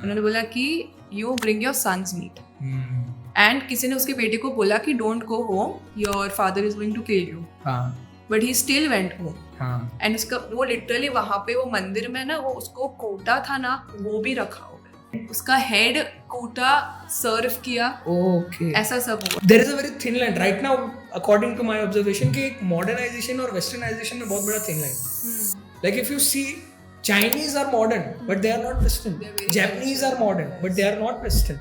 उन्होंने बोला कि you bring your sons meat, and किसी ने उसके बेटे को बोला कि don't go home, your father is going to kill you, but he still went home. And उसका वो लिटरली वहां पे वो मंदिर में ना, वो उसको कोटा था ना, वो भी रखा हुआ है, उसका हेड कोटा सर्व किया. ओके, ऐसा सब हुआ. There is a very thin line right now according to my observation कि एक मॉडर्नाइजेशन और वेस्टर्नाइजेशन में बहुत बड़ा thin line. Like if you see Chinese are modern but they are not Western. Japanese are modern but they are not Western.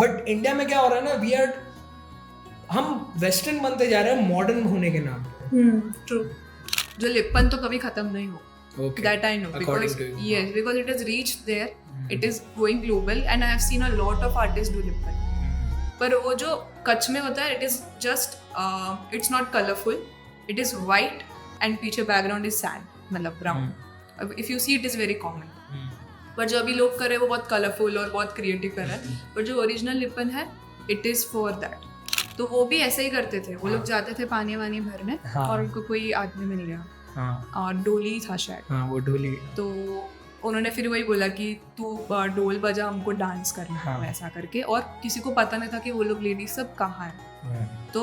But India में क्या हो रहा है ना, हम वेस्टर्न बनते जा रहे हैं मॉडर्न होने के नाम पे. ट्रू. जो लिप्पन तो कभी खत्म नहीं हो. Okay. That I know. According because, to you. Yes, because it has reached there. It is going global and I have seen a lot of artists do lippin. पर वो जो कच्छ में होता है, it is just it's not colorful. It is white and पीछे background is sand, मतलब brown. If you see, it is very common. पर जो अभी लोग कर रहे हैं वो बहुत कलरफुल और बहुत क्रिएटिव कर रहे हैं. पर जो ओरिजिनल लिप्पन है, it is for that. तो वो भी ऐसे ही करते थे. वो लोग जाते थे पानी वानी भरने और उनको कोई आदमी मिल गया और डोली था शायद. वो डोली. तो उन्होंने फिर वही बोला कि तू डोल बजा, हमको डांस करना है वैसा करके. और किसी को पता नहीं था कि वो लोग लेडीज सब कहाँ है. तो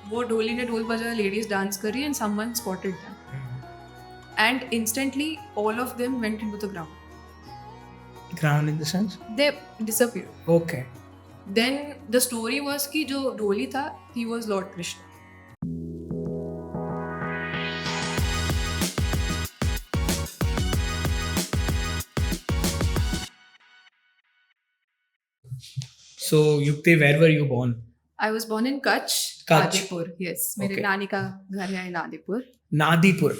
वो डोली ने डोल बजाया, लेडीज डांस कर रही, and someone spotted them and instantly all of them went into the ground in the sense they disappeared. Okay. Then the story was कि जो डोली था, he was Lord Krishna. So Yukti, where were you born? I was born in Kutch. Adipur. Yes, मेरे Okay. नानी का घर है इन आदिपुर. नादीपुर.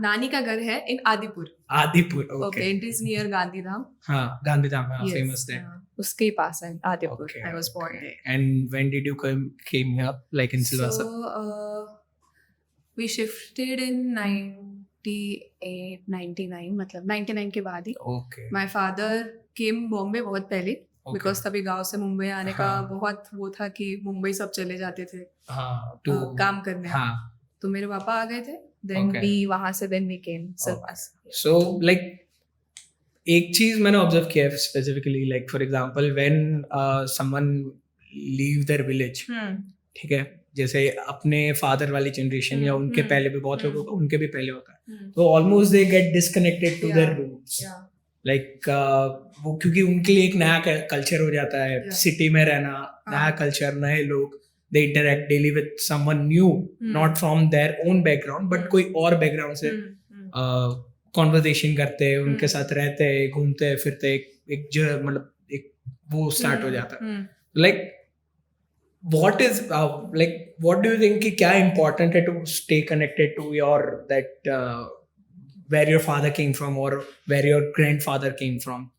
नानी का घर है इन Adipur. Adipur. Okay, Okay. it is near Gandhidham. हाँ, गांधीधाम. हाँ, Yes, famous there. उसके ही पास है Adipur. Okay, I was born there. And when did you came here, like in Silvassa? So we shifted in 98, 99, मतलब 99 के बाद ही. Okay. My father came Bombay बहुत पहले. Okay. बिकॉज तभी गांव से मुंबई आने का हाँ. बहुत वो था कि मुंबई सब चले जाते थे हाँ, काम करने. हाँ. तो मेरे पापा आ गए थे. Then Okay. वी वहां से then we came Silvassa. So like एक चीज मैंने ऑब्जर्व किया है specifically, like for example when someone leave their village, ठीक है, जैसे अपने फादर वाली जनरेशन या उनके पहले भी बहुत लोगों को, उनके भी पहले होता है, तो almost they get disconnected to their roots. Like वो क्योंकि उनके लिए एक नया कल्चर हो जाता है. सिटी में रहना, नया कल्चर, नए लोग, they interact daily with someone new, not from their own background but कोई और बैकग्राउंड से कॉन्वर्सेशन करते हैं, उनके साथ रहते हैं, घूमते हैं, फिरते, एक जो मतलब एक वो स्टार्ट हो जाता है. Like what is like what do you think कि क्या important है to stay connected to your that where your father came from or where your grandfather came from?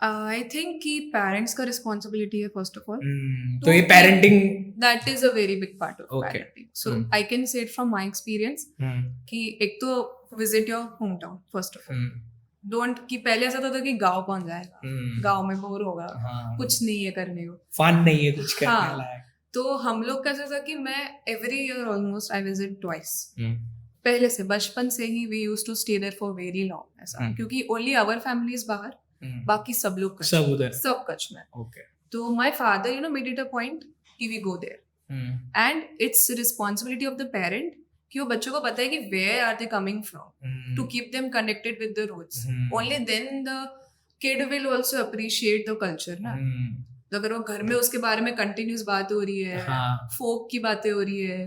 I think कि पेरेंट्स का रिस्पॉन्सिबिलिटी है first of all. तो ये parenting that is a very big part of Okay. Parenting. So I can say it from my experience कि एक तो visit your home town first of all. Don't कि पहले ऐसा था कि गांव कौन जाएगा, गांव में बोर होगा, कुछ नहीं है करने को, फन नहीं है कुछ करने हाँ. लायक. तो हम लोग का ऐसा था कि मैं every year almost I visit twice. पहले से बचपन से ही we used to stay there for very long ऐसा, क्योंकि ओनली आवर फैमिली इज बाहर, बाकी सब लोग कच्छ, सब उधर, सब कच्छ में. ओके. तो my father you know made it a point कि we go there and it's responsibility of the parent कि वो बच्चों को पता है कि where are they coming from, to keep them connected with the roots. Only then the kid will also appreciate the culture ना. तो अगर वो घर में उसके बारे में कंटिन्यूस बात हो रही है, फोक की बातें हो रही है,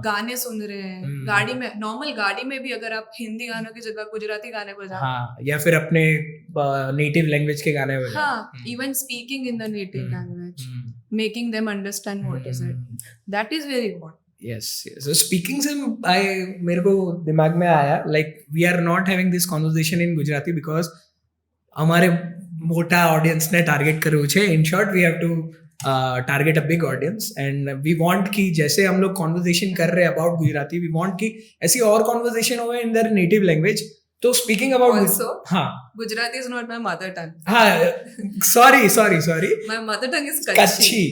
गाने सुन रहे हैं, गाड़ी में, नॉर्मल गाड़ी में भी अगर आप हिंदी गानों की जगह गुजराती गाने बजा, या फिर अपने नेटिव लैंग्वेज के गाने बजा, हाँ, even speaking in the native language, making them understand what is it, that is very important. Yes. So speaking से मेरे को दिमाग में आया, like we are not having this conversation in Gujarati because हमारे मोटा ऑडियंस ने टारगेट કર્યું છે. In short we have to target a big audience and we want कि जैसे हम लोग कॉन्वर्सेशन कर रहे हैं अबाउट गुजराती, वी वांट कि ऐसी और कॉन्वर्सेशन हो इन देयर नेटिव लैंग्वेज. तो स्पीकिंग अबाउट Also, हाँ, Gujarati is not my mother tongue. हाँ, sorry My mother tongue is Kutchi,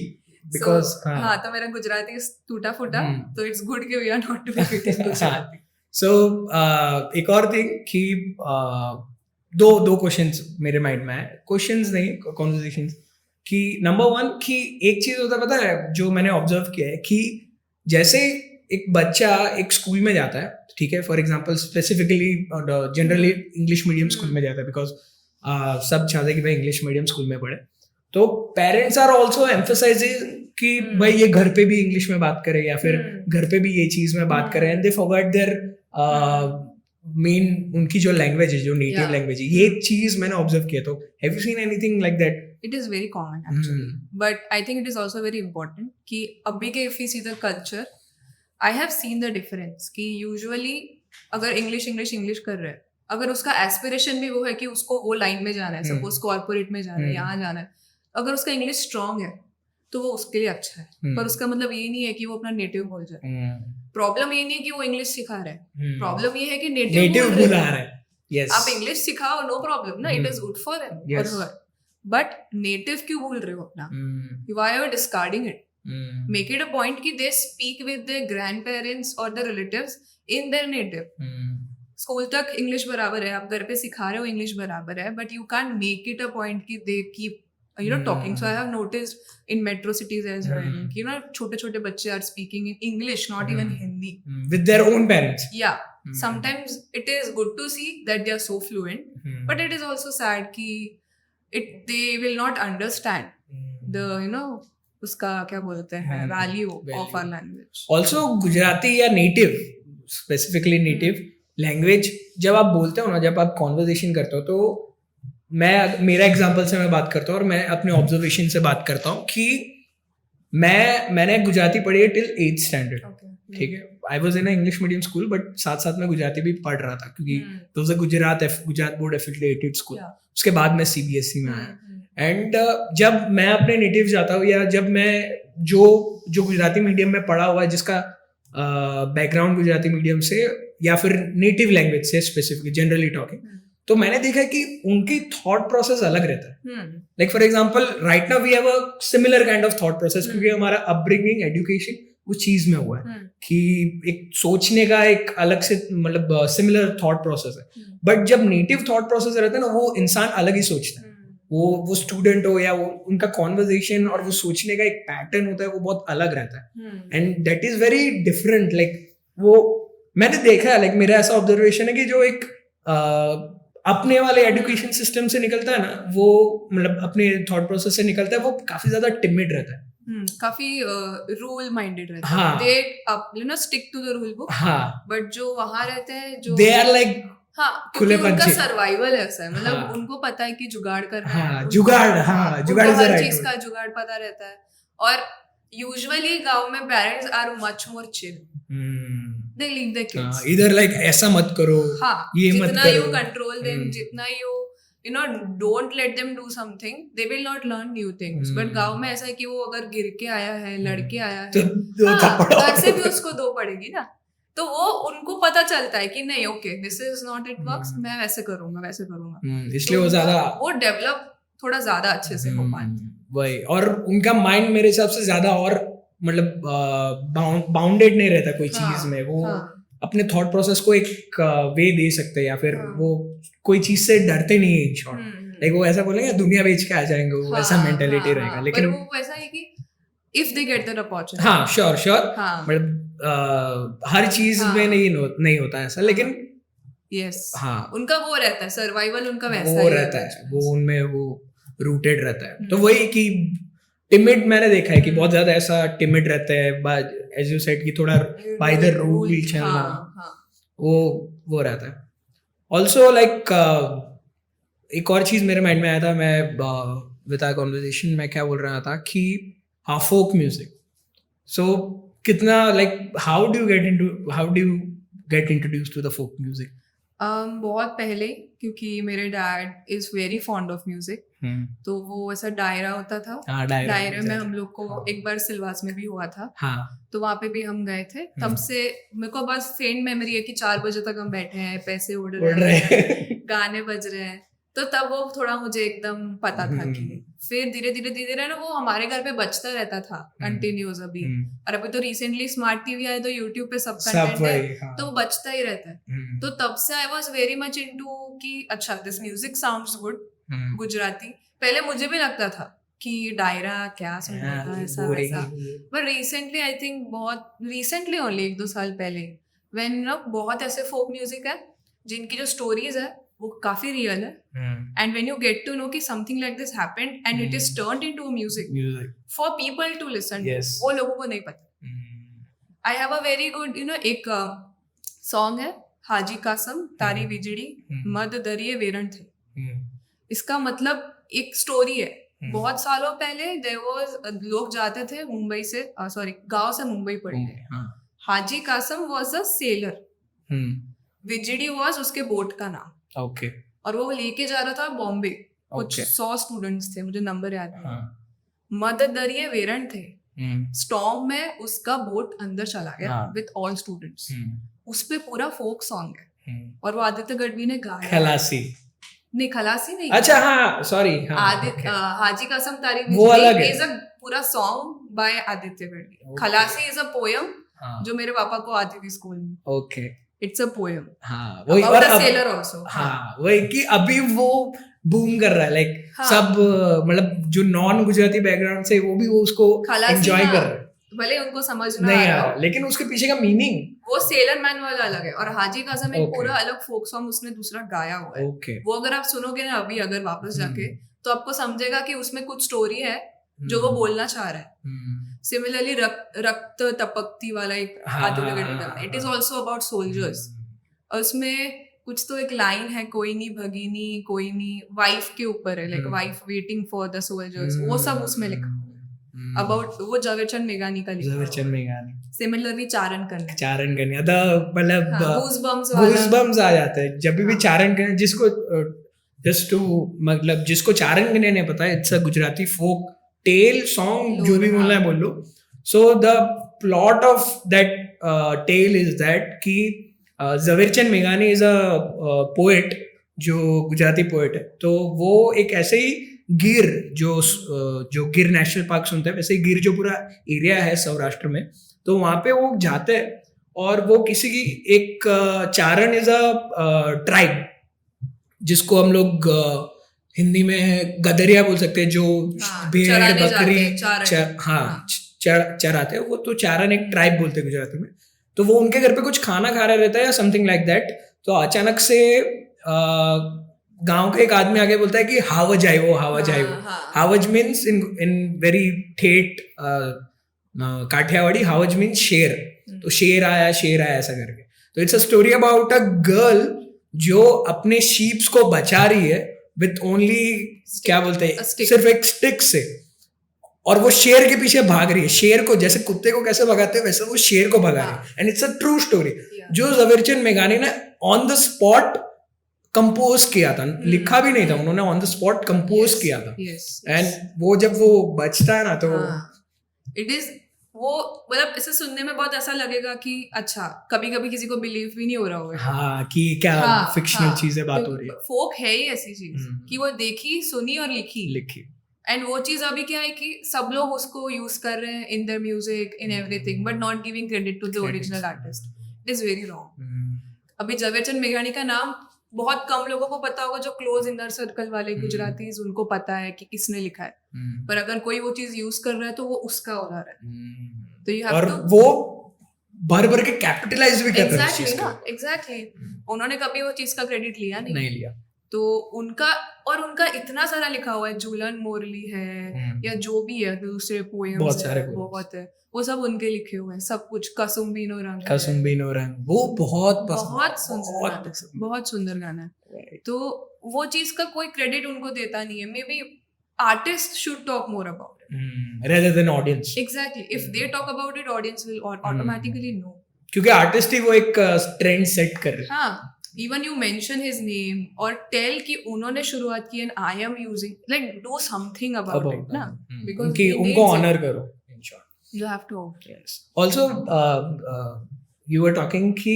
because हाँ, तो मेरा गुजराती टूटा फूटा, तो इट्स गुड कि we are not doing it in Gujarati. So एक और थिंग कि दो क्वेश्चंस मेरे माइंड में है, क्वेश्चंस नहीं कॉन्वर्सेशंस, कि नंबर 1 कि एक चीज होता है पता है जो मैंने ऑब्जर्व किया है कि जैसे एक बच्चा एक स्कूल में जाता है, ठीक है, for example specifically generally English medium school में जाता है, बिकॉज सब चाहते हैं कि भाई इंग्लिश मीडियम स्कूल में पढ़े, तो पेरेंट्स आर ऑल्सो एम्फसाइजिंग कि भाई ये घर पे भी इंग्लिश में बात करे या फिर घर पे भी ये चीज में बात करे, and they forgot their main उनकी जो लैंग्वेज है, जो नेटिव लैंग्वेज है, ये चीज मैंने ऑब्जर्व किया। तो have you seen anything like that? It is very common actually, but I think it is also very important कि अभी के if we see the culture, I have seen the difference कि usually अगर English कर रहे हैं, अगर उसका एस्पिरेशन भी वो है कि उसको वो लाइन में जाना है, सपोज कॉर्पोरेट में जाना है, यहाँ जाना है, अगर उसका इंग्लिश स्ट्रांग है तो वो उसके लिए अच्छा है, पर उसका मतलब ये नहीं है कि वो अपना नेटिव बोल जाए। प्रॉब्लम ये नहीं है कि वो इंग्लिश सिखा रहा है, प्रॉब्लम ये है कि नेटिव बोल रहा है। Yes. आप इंग्लिश सिखाओ, नो प्रॉब्लम ना, it is good for him और हर, बट नेटिव क्यों बोल रहे हो अपना? Why are discarding it? Make it a point कि they speak with their grandparents और their relatives in their native. School तक इंग्लिश बराबर है, आप घर पे सिखा रहे हो इंग्लिश बराबर है, but you can make it a point कि they keep talking. So I have noticed in metro cities as well, छोटे बच्चे are speaking in English, not even Hindi, with their own parents. Yeah. Sometimes it is good to see that they are so fluent, but it is also sad कि they will not understand the उसका क्या बोलते हैं value of our language. Also Gujarati या native, specifically native language जब आप बोलते हो ना, जब आप conversation करते हो, तो मेरा एग्जांपल से मैं बात करता हूँ और मैं अपने ऑब्जर्वेशन से बात करता हूँ कि मैंने गुजराती पढ़ी है टिल 8th स्टैंडर्ड, ठीक है। I was in English medium school, but साथ साथ में गुजराती भी पढ़ रहा था क्योंकि तो से गुजरात बोर्ड एफिलिएटेड स्कूल, उसके बाद मैं CBSE में आया। एंड जब मैं अपने नेटिव जाता हूँ या जब मैं जो गुजराती मीडियम में पढ़ा हुआ है, जिसका बैकग्राउंड गुजराती मीडियम से या फिर नेटिव लैंग्वेज से स्पेसिफिकली जनरली टॉकिंग, तो मैंने देखा है कि उनकी थॉट प्रोसेस अलग रहता है। Like for example right now we have a similar kind of thought process, क्योंकि हमारा अपब्रिंगिंग, एजुकेशन उस चीज में हुआ है कि एक सोचने का एक अलग से मतलब सिमिलर थॉट प्रोसेस है। बट जब नेटिव थॉट प्रोसेस रहता है ना, वो इंसान अलग ही सोचता है, वो स्टूडेंट हो या वो उनका कॉन्वर्सेशन और वो सोचने का एक पैटर्न होता है, वो बहुत अलग रहता है, and that is very different. Like वो मैंने देखा है, लाइक मेरा ऐसा ऑब्जर्वेशन है कि जो एक अपने वाले एजुकेशन सिस्टम से निकलता है ना, वो मतलब अपने थॉट प्रोसेस से निकलता है, वो काफी ज्यादा टिमिड रहता है, काफी रूल माइंडेड रहता है। They stick to the rule book, but जो वहां रहते हैं, जो दे आर लाइक खुले उनका सर्वाइवल ऐसा है, मतलब उनको पता है कि जुगाड़ करना है, जुगाड़ हर चीज का जुगाड़ पता रहता है। और यूजुअली गांव में parents are much more chill, they leave their kids either like ऐसा मत करो, ये मत करो, जितना you control them, जितना you don't let them do something, they will not learn new things. But गांव में ऐसा है कि वो अगर गिर के आया है, लड़के आया है, तो घर से भी उसको दो पड़ेगी ना, तो वो उनको पता चलता है कि नहीं, okay this is not it works, मैं वैसे करूंगा, इसलिए वो ज्यादा वो डेवलप थोड़ा ज्यादा अच्छे से हो पाता है वही। और उनका माइंड मेरे हिसाब से ज्यादा और मतलब बाउंडेड नहीं रहता कोई चीज में, वो अपने थॉट प्रोसेस को एक वे दे सकते हैं, या फिर वो कोई चीज से डरते नहीं है। शॉर्ट लाइक वो ऐसा बोलेंगे दुनिया बेच के आ जाएंगे, वो ऐसा मेंटालिटी रहेगा। लेकिन वो वैसा है कि if they get the opportunity, sure मतलब हर चीज में नहीं होता ऐसा, लेकिन उनका वो रहता है सर्वाइवल, उनका वैसा वो रहता है, वो उनमें वो रूटेड रहता है। तो वही कि टिमिड मैंने देखा है कि बहुत ज्यादा ऐसा टिमिड रहता है, एज यू सेड कि थोड़ा बाय द रूल चलना, वो रहता है। ऑल्सो लाइक एक और चीज मेरे माइंड में आया था, मैं विद आवर कन्वर्सेशन में क्या बोल रहा था कि फोक म्यूजिक, सो कितना like how do you get introduced to the folk music? बहुत पहले, क्योंकि मेरे dad is very fond of music, तो वो ऐसा डायरा होता था, डायरे में हम लोग को एक बार सिलवास में भी हुआ था, तो वहाँ पे भी हम गए थे। तब से मेरे को बस फेंट मेमोरी है कि 4 बजे तक हम बैठे हैं, पैसे उड़ रहे हैं, गाने बज रहे हैं, तो तब वो थोड़ा मुझे एकदम पता था कि फिर धीरे धीरे ना वो हमारे घर पे बचता रहता था कंटिन्यूस अभी। और अभी तो रिसेंटली स्मार्ट टीवी आया, तो यूट्यूब पे सब कंटेंट है, तो वो बचता ही रहता है। तो तब से I was very much into कि अच्छा दिस म्यूजिक साउंड्स गुड हम्म, गुजराती. पहले मुझे भी लगता था कि डायरा क्या सुनना हाँ, था ऐसा boring वैसा. है। पर रिसेंटली आई थिंक बहुत रिसेंटली ओनली 1-2 साल पहले व्हेन ना बहुत ऐसे फोक म्यूजिक है जिनकी जो स्टोरीज है वो काफी रियल है. Hmm, and when you get to know कि something like this happened and it is turned into a music music, for people to listen, Yes. वो लोगों को नहीं पता. Hmm, I have a very good एक song है हाजी कासम तारी बिजड़ी हम्म, मद दरिये वेरण थे. हम्म, इसका मतलब एक स्टोरी है. हम्म, बहुत सालों पहले देयर वाज लोग जाते थे मुंबई से सॉरी गांव से मुंबई पढ़ने. हाँ, Haji Kasam was a sailor, hmm, Vijadi was उसके बोट का नाम. okay, और वो लेके जा रहा था बॉम्बे. कुछ Okay. 100 स्टूडेंट्स थे, मुझे नंबर याद नहीं. हाँ, मद दरिये वेरण थे. हम्म, स्टॉर्म में उसका बोट अंदर चला गया हाँ. With all students. हम्म, उस पे पूरा फोक सॉन्ग है हम्म, और वो आदित्य गढ़वी ने गाया. खलासी, नहीं खलासी नहीं. अच्छा हाँ, सॉरी, हाँ, आदित्य okay. हाजी कासम तारी वो अलग है. इज अ पूरा song by Aditya Gadhvi. Okay. खलासी इज अ पोयम हाँ, जो मेरे पापा को आती थी स्कूल में. okay, इट्स अ पोयम हाँ, वही अबाउट और अ अब, सेलर आल्सो. हाँ, वही कि अभी वो बूम कर रहा है, लाइक हाँ. सब मतलब जो नॉन गुजराती बैकग्राउंड से वो भी वो उसको खलासी, एंजॉय हाँ. कर रहे हैं. भले उनको समझ ना नहीं आया आ हो, रहा, लेकिन उसके पीछे का मीनिंग, वो सेलर मैन वाला अलग है और हाजी कासम एक Okay. पूरा अलग फोक सॉन्ग उसने दूसरा गाया हुआ है. ओके, वो अगर आप सुनोगे ना अभी अगर वापस जाके तो आपको समझेगा कि उसमें कुछ स्टोरी है जो वो बोलना चाह रहा है. सिमिलरली रक्त टपकती वाला एक हाँ, आदित्य हाँ, गढ़वी हाँ, का, इट इज हाँ. Also about soldiers. और उसमें कुछ तो एक लाइन है, कोई नहीं भगीनी कोई नहीं, वाइफ के ऊपर है, like wife waiting for the soldiers. वो सब उसमें लिखा अबाउट, वो जवेरचंद मेघानी का लिखा. जवेरचंद मेघानी, सिमिलरली चारण करना, चारण करने आता मतलब गूज़बम्प्स वाला. गूज़बम्प्स आ जाते हैं जब भी हाँ. चारण करने, जिसको जस्ट टू मतलब जिसको चारण करने नहीं पता है, it's a Gujarati folk tale song, जो भी बोलना है बोल लो. So the plot of that tale is that कि जवेरचंद मेघानी इज अ पोएट, जो गुजराती पोएट है. तो वो एक ऐसे ही गिर जो गिर नेशनल पार्क सुनते हैं, वैसे ही गिर जो पूरा एरिया है सौराष्ट्र में, तो वहां पे वो जाते हैं और वो किसी की एक चारण इज अ ट्राइब, जिसको हम लोग हिंदी में गदरिया बोल सकते हैं, जो हाँ, भेड़ चराने बकरी जाते हैं, चारण. हाँ चराते हैं वो, तो चारण एक ट्राइब बोलते हैं गुजराती में. तो वो उनके घर पे कुछ खाना खा रहा रहता है या समथिंग लाइक दैट. तो अचानक से गांव का एक आदमी आगे बोलता है कि हावज आए वो, हावज आए वो. हावज मीन्स इन वेरी ठेठ काठियावाड़ी, हावज मीन्स शेर. तो शेर आया ऐसा करके. तो it's a story about a girl जो अपने शीप्स को बचा रही है विथ ओनली, क्या बोलते हैं, सिर्फ एक स्टिक से, और वो शेर के पीछे भाग रही है. शेर को जैसे कुत्ते को कैसे भगाते हैं वैसे वो शेर को भगा रही है. And it's a true story जो जवेरचंद मेघानी ने ऑन द स्पॉट कंपोज किया था. लिखा भी नहीं था उन्होंने, ऑन द स्पॉट कंपोज किया था. एंड वो जब वो बचता है ना तो इट इज वो, मतलब इसे सुनने में बहुत ऐसा लगेगा कि अच्छा, कभी कभी किसी को बिलीव भी नहीं हो रहा होगा हाँ कि क्या फिक्शनल चीजें बात हो रही है. फोक है ही ऐसी चीज कि वो देखी सुनी और लिखी. एंड वो चीज अभी क्या है कि सब लोग उसको यूज कर रहे हैं in their music, in everything, but not giving credit to the original artist. It is very wrong. अभी जवेरचंद मेघानी का नाम बहुत कम लोगों को पता होगा, जो क्लोज इनर सर्कल वाले गुजरातीज, उनको पता है कि किसने लिखा है. पर अगर कोई वो चीज यूज कर रहा है तो वो उसका हो रहा है. तो यू हैव टू, वो भर के कैपिटलाइज भी कर रहे हैं इस चीज को. एग्जैक्टली. उन्होंने कभी वो चीज का क्रेडिट लिया नहीं लिया. तो उनका इतना सारा लिखा हुआ है, झूलन मोरली है या जो भी है, दूसरे पोएम्स बहुत सारे बहुत है, वो सब उनके लिखे हुए हैं. सब कुछ कसुम्बीनो रंग, वो बहुत सुंदर गाना है. तो वो चीज का कोई क्रेडिट उनको देता नहीं है. May be artist should talk more about it rather than audience. Exactly. If they talk about it, audience will automatically know. क्योंकि आर्टिस्ट ही वो एक ट्रेंड सेट कर रहे हैं. हाँ, even you mention his name और tell कि उन्होंने शुरुआत की and I am using, like do something about it ना, because उनको ऑनर करो. In short, you have to. Yes. Also, you were talking कि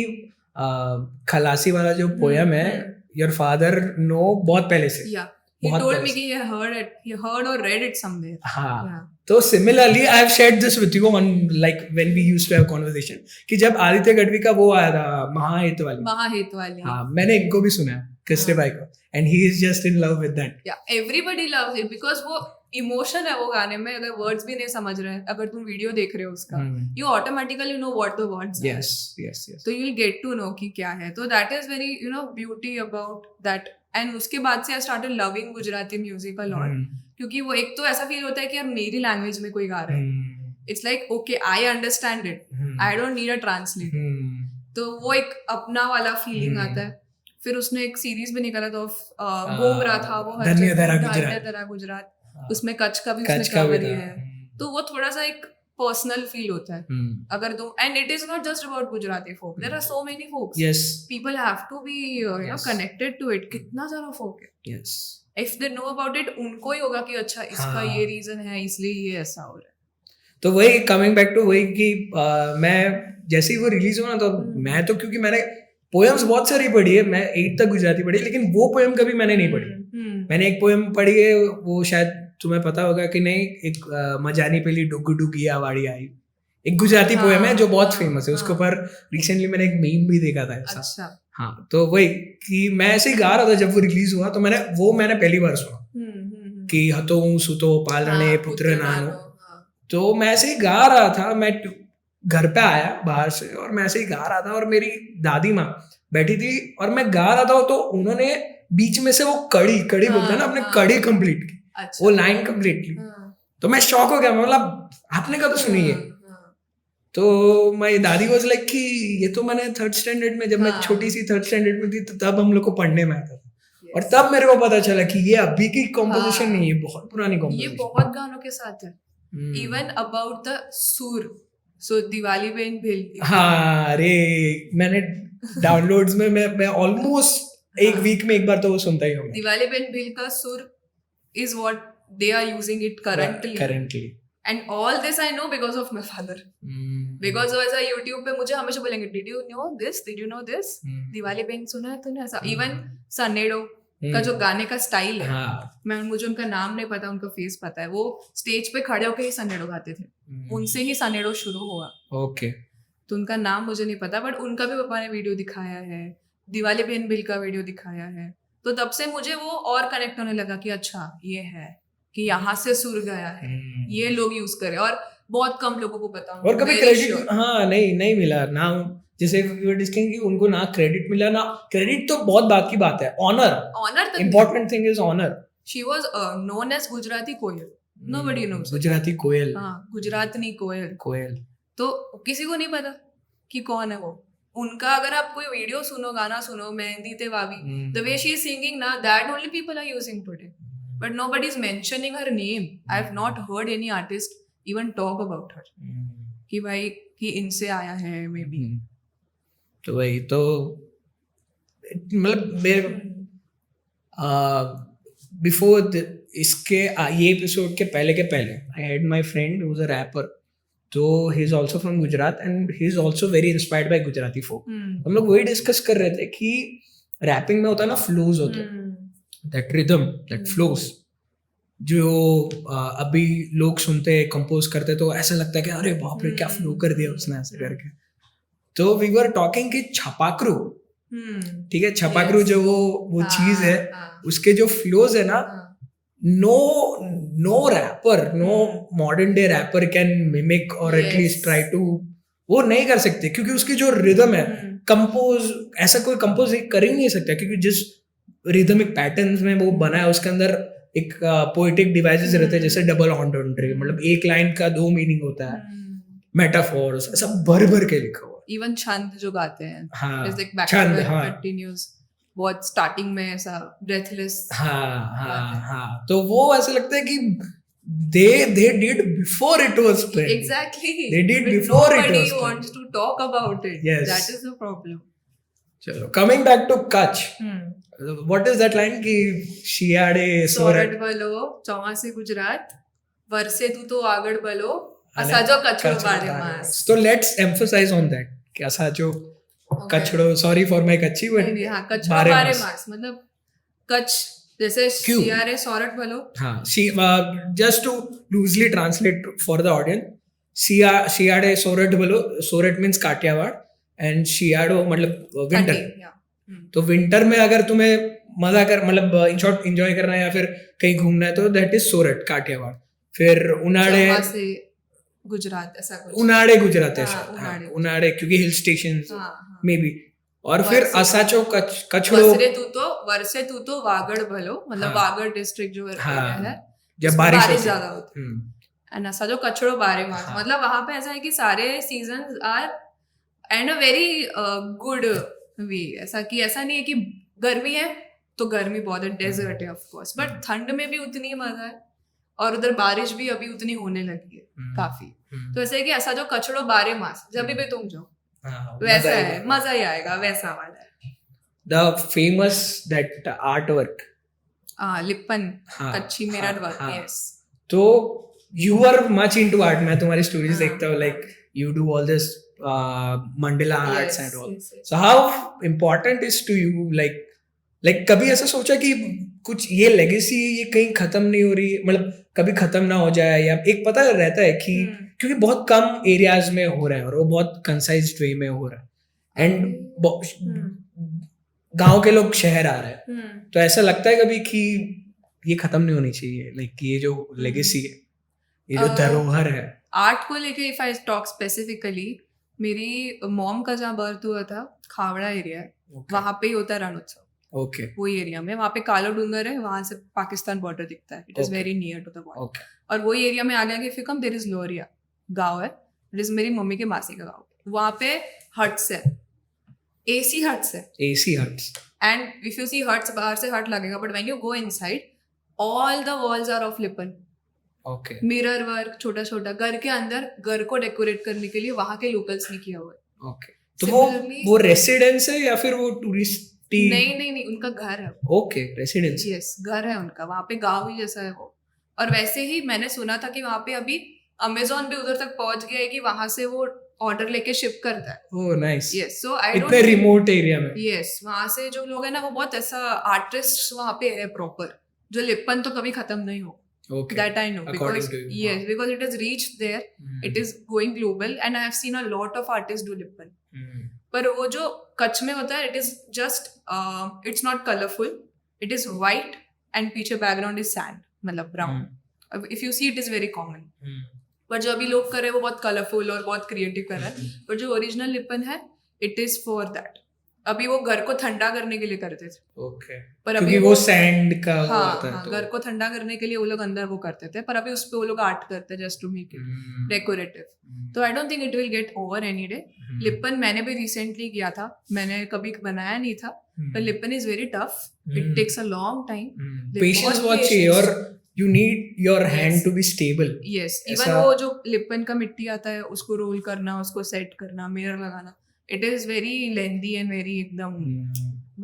खलासी वाला जो पोयम है, your father know बहुत पहले से. Yeah. He told me कि he heard or read it somewhere. हाँ. Yeah. तो similarly, I have shared this with you on like when we used to have conversation कि जब आदित्य गढ़वी का वो आया था महाहित वाली. हाँ, मैंने इनको भी सुना है. किसने भाई को, and he is just in love with that. Yeah, everybody loves it because वो इमोशन है वो गाने में. अगर वर्ड्स भी नहीं समझ रहे हैं, अगर तुम वीडियो देख रहे हो उसका, you automatically know what the words are. Yes. So you'll get to know कि क्या है. So that is very beauty about that. And उसके बाद से I started loving Gujarati music a lot. क्योंकि वो एक तो ऐसा फील होता है कि यार मेरी लैंग्वेज में कोई गा रहा है. It's like okay, I understand it. I don't need a translator. तो वो एक अपना वाला फीलिंग आता है. फिर उसने एक सीरीज भी निकाला था घूम रहा था वो धन्यधरा गुजरात. उसमें कच्छ का भी उसने कवर किया है. तो वो थोड़ा सा एक पर्सनल फील होता है. अगर तुम and it is not just about Gujarati folk, there are so many folks. Yes. People have to be connected to it. कितना सारा फोक है. Yes. If they know about it, उनको ही होगा कि अच्छा इसका ये रीजन है इसलिए ये ऐसा हो रहा है. तो वही कमिंग बैक टू वही कि मैं जैसे ही वो रिलीज हुआ ना तो मैं तो क्योंकि मैंने पोएम्स बहुत सारी पढ़ी है, मैं 8 तक गुजराती पढ़ी, लेकिन वो पोएम कभी मैंने नहीं पढ़ी. मैंने एक पोएम पढ़ी है, वो शायद तुम्हें पता होगा कि नहीं, एक मजानी पेली डुगु डुगिया वाड़ी आई, एक गुजराती पोएम है जो बहुत फेमस है. उसके ऊपर रिसेंटली मैंने एक मीम भी देखा था ऐसा. अच्छा. हाँ, तो वही कि मैं ऐसे ही गा रहा था जब वो रिलीज हुआ, तो मैंने पहली बार सुना कि हतो सुतो पालने पुत्र नानो. तो मैं ऐसे ही गा रहा था, मैं घर पे आया बाहर से और मैं ऐसे ही गा रहा था और मेरी दादी माँ बैठी थी और मैं गा रहा था, तो उन्होंने बीच में से वो कड़ी बोलते हैं ना, अपने कड़ी कंप्लीट की. अच्छा. वो लाइन कंप्लीट की. तो मैं शॉक हो गया, मतलब आपने कब सुनी है? तो माय दादी वाज लाइक कि ये तो मैंने 3rd स्टैंडर्ड में, जब मैं छोटी सी 3rd स्टैंडर्ड में थी, तो तब हम लोग को पढ़ने में आता था. और तब मेरे को पता चला कि ये अभी की कॉम्पोजिशन नहीं है, बहुत पुरानी कॉम्पोजिशन. ये बहुत गानों के साथ है. इवन अबाउट द सुर. सो दिवाली बेन भिल. हाँ, अरे मैंने डाउनलोड्स में मैं ऑलमोस्ट एक वीक में एक बार तो वो सुनता ही हूँ. दिवाली बेन भिल का सुर is what they are using it currently. And all this I know because of my father. Because ऐसा YouTube पे मुझे हमेशा बोलेंगे, did you know this? Diwali Ben सुना है तूने ऐसा? Even सनेडो का जो गाने का स्टाइल है, मुझे उनका नाम नहीं पता, उनका फेस पता है. वो स्टेज पे खड़े होकर ही सनेडो गाते थे. उनसे ही सनेडो शुरू हुआ. ओके. तो उनका नाम मुझे नहीं पता, बट उनका भी पापा ने वीडियो दिखाया है, दिवाली बेन बिल का वीडियो दिखाया है. तो तब से मुझे वो और कनेक्ट होने लगा कि अच्छा ये है कि यहाँ से सुर गया है, ये लोग यूज करे. और बहुत कम लोगों को पता. और कभी क्रेडिट नहीं मिला ना. जैसे कि उनको ना क्रेडिट मिला ना. क्रेडिट तो बहुत बात की बात है. Honour important thing is honour. She was known as Gujarati Koyal. Nobody knows. Gujarati Koyal. हाँ, गुजरातनी कोयल. तो किसी को नहीं पता कि कौन है वो. उनका अगर आप कोई वीडियो सुनो, गाना सुनो, मेहंदी ते वावी, the way she is singing ना, that only people are using today. But nobody is mentioning her name. I have not heard any artist even talk about her कि भाई कि इनसे आया है मे बी. तो वही तो मतलब मेरे बिफोर इसके ये एपिसोड के पहले I had my friend who was a rapper. तो he is also from Gujarat and he is also very inspired by Gujarati folk. हम लोग वही डिस्कस कर रहे थे कि रैपिंग में होता है ना, फ्लोज होते हैं, दैट रिदम, दैट फ्लोज, जो अभी लोग सुनते हैं, कंपोज करते तो ऐसा लगता है कि अरे बाप रे क्या फ्लो कर दिया उसने ऐसे करके. तो वी वर टॉकिंग कि छपाकरू, ठीक है, छपाकरू जो वो चीज है, उसके जो फ्लोज है ना, no rapper, no modern day rapper can mimic or at least try to, वो नहीं कर सकते क्योंकि उसकी जो रिदम है, कंपोज ऐसा कोई कंपोज कर ही नहीं सकता क्योंकि जिस रिदमिक पैटर्न्स में वो बना है उसके अंदर एक पोएटिक डिवाइसेस रहते हैं, जैसे डबल एंटेंड्री, मतलब एक लाइन का 2 मीनिंग होता है, मेटाफोर्स, ऐसा भर के लिखा हुआ. इवन छंद जो गाते हैं, हाँ, छंद कंटिन्यूस, बहुत स्टार्टिंग में ऐसा ब्रेथलेस. हाँ. तो वो ऐसा लगता है कि they did before it was trending. Exactly. They did before it was trending. Nobody wants to talk about it. Yes. That is the problem. चलो, coming back to Kutch. What is that line कि શિયાળે સોરઠ બલો ચોમાસે ગુજરાત વરસે તું તો આગળ બલો અસાજો કચ્છો બારે માસ. So let's emphasize on that कि असाजो कचड़ो, sorry for my कच्ची, but हाँ, कच्छ बारे मास, मतलब कच्छ जैसे शियारे सोरठ बलो. हाँ, just to loosely translate for the audience, शियाड़े सोरठ बलो, सोरठ मीन्स काठियावाड़ एंड शियाड़ो मतलब विंटर. तो विंटर में अगर तुम्हें मजा कर मतलब इन शॉर्ट एंजॉय करना है या फिर कहीं घूमना है तो दैट इज सोरठ काठियावाड़. फिर उनाड़े वहाँ से गुजरात ऐसा कुछ. उनाड़े गुजरात है हाँ, शायद. हाँ, उनाड़े. उनाड़े क्योंकि हिल स्टेशन हाँ, हाँ. May be. और फिर वर्से. असाचो कचड़ो. वर्से तू तो वागड़ भलो मतलब हाँ. वागड़ डिस्ट्रिक्ट जो एरिया हाँ, है जब उसमें बारिश बारिश होती है. ज्यादा होती है. एंड ऐसा जो कचड़ो बारे मास हाँ. मतलब वहां पे ऐसा है कि सारे season are and a very good way. ऐसा कि ऐसा नहीं है कि गर्मी है तो गर्मी बहुत है, डेजर्ट है ऑफ कोर्स, बट ठंड में भी उतनी मजा है. और उधर बारिश भी अभी उतनी होने लगी है काफी. तो ऐसा है कि ऐसा जो कचड़ो बारे मास जब भी तुम जाओ वैसा है, मजा ही आएगा वैसा वाला है. The famous that art work. Lippan हाँ, कच्ची मिरर वर्क. हाँ. यस. तो you are much into art. मैं तुम्हारी स्टोरीज हाँ. देखता हूँ like you do all this mandala arts and all. yes. So how important is to you like कभी ऐसा सोचा कि कुछ ये लेगेसी ये कहीं खत्म नहीं हो रही, मतलब कभी खत्म ना हो जाए, या एक पता रहता है कि क्योंकि बहुत कम एरियाज में हो रहा है और वो बहुत कंसाइज्ड वे में हो रहा है एंड गांव के लोग शहर आ रहे हैं, तो ऐसा लगता है कभी कि ये खत्म नहीं होनी चाहिए, लाइक ये जो लेगेसी है, ये जो धरोहर है. आर्ट को लेके इफ आई टॉक स्पेसिफिकली, मेरी मॉम का जहाँ बर्थ हुआ था खावड़ा एरिया है, वहां पे ही होता है रणोत्सव. ओके. वही एरिया में, वहाँ पे कालो डूंगर है, वहां से पाकिस्तान बॉर्डर दिखता है. It is very near to the border. और वही एरिया में आगे आगे फिर देयर इज लोरिया गाँव है, इट इज मेरी मम्मी के मासी का गाँव. वहाँ पे हट्स है, एसी हट्स है. AC huts. And if you see huts, बाहर से हट लगेगा, but when you go inside all the walls are of lipan. Okay. Mirror work छोटा छोटा, घर के अंदर घर को डेकोरेट करने के लिए वहां के लोकल्स ने किया हुआ है. ओके. तो वो रेसिडेंस है या फिर वो टूरिस्ट? नहीं, उनका घर है. Okay, residence. यस, घर है उनका, वहां पे गांव ही जैसा है वो. और वैसे ही मैंने सुना था कि वहां पे अभी अमेज़न भी उधर तक पहुंच गया है कि वहां से वो ऑर्डर लेके शिप करता है. Oh nice. Yes. So I don't, इतने रिमोट एरिया में. यस, वहां से जो लोग है ना वो बहुत ऐसा आर्टिस्ट वहां पे है प्रॉपर, जो लिपन तो कभी खत्म नहीं हो. Okay. That I know. According because to you. yes, because it has reached there. It is going global and I have seen a lot of artists do lipan. पर वो जो कच्छ में होता है, it is just it's not colorful. It is white and पीछे background is sand, मतलब brown. If you see, it is very common. पर जो अभी लोग कर रहे हैं वो बहुत कलरफुल और बहुत क्रिएटिव कर रहे हैं. पर जो ओरिजिनल लिपन है, it is for that. अभी वो घर को ठंडा करने के लिए करते थे. ओके. पर क्योंकि अभी वो सैंड का हाँ, होता है, हाँ, तो घर को ठंडा करने के लिए वो लोग अंदर वो करते थे. पर अभी उस पे वो लोग आर्ट करते हैं just to make it decorative. तो I don't think it will get over any day. Lippan मैंने भी रिसेंटली किया था, मैंने कभी बनाया नहीं था. पर lippan is very tough, it takes a long time, patience बहुत चाहिए और you need your hand to be stable. Yes, even वो जो लिपन का मिट्टी आता है उसको रोल करना, उसको सेट करना, मिरर लगाना, it is very lengthy and very एकदम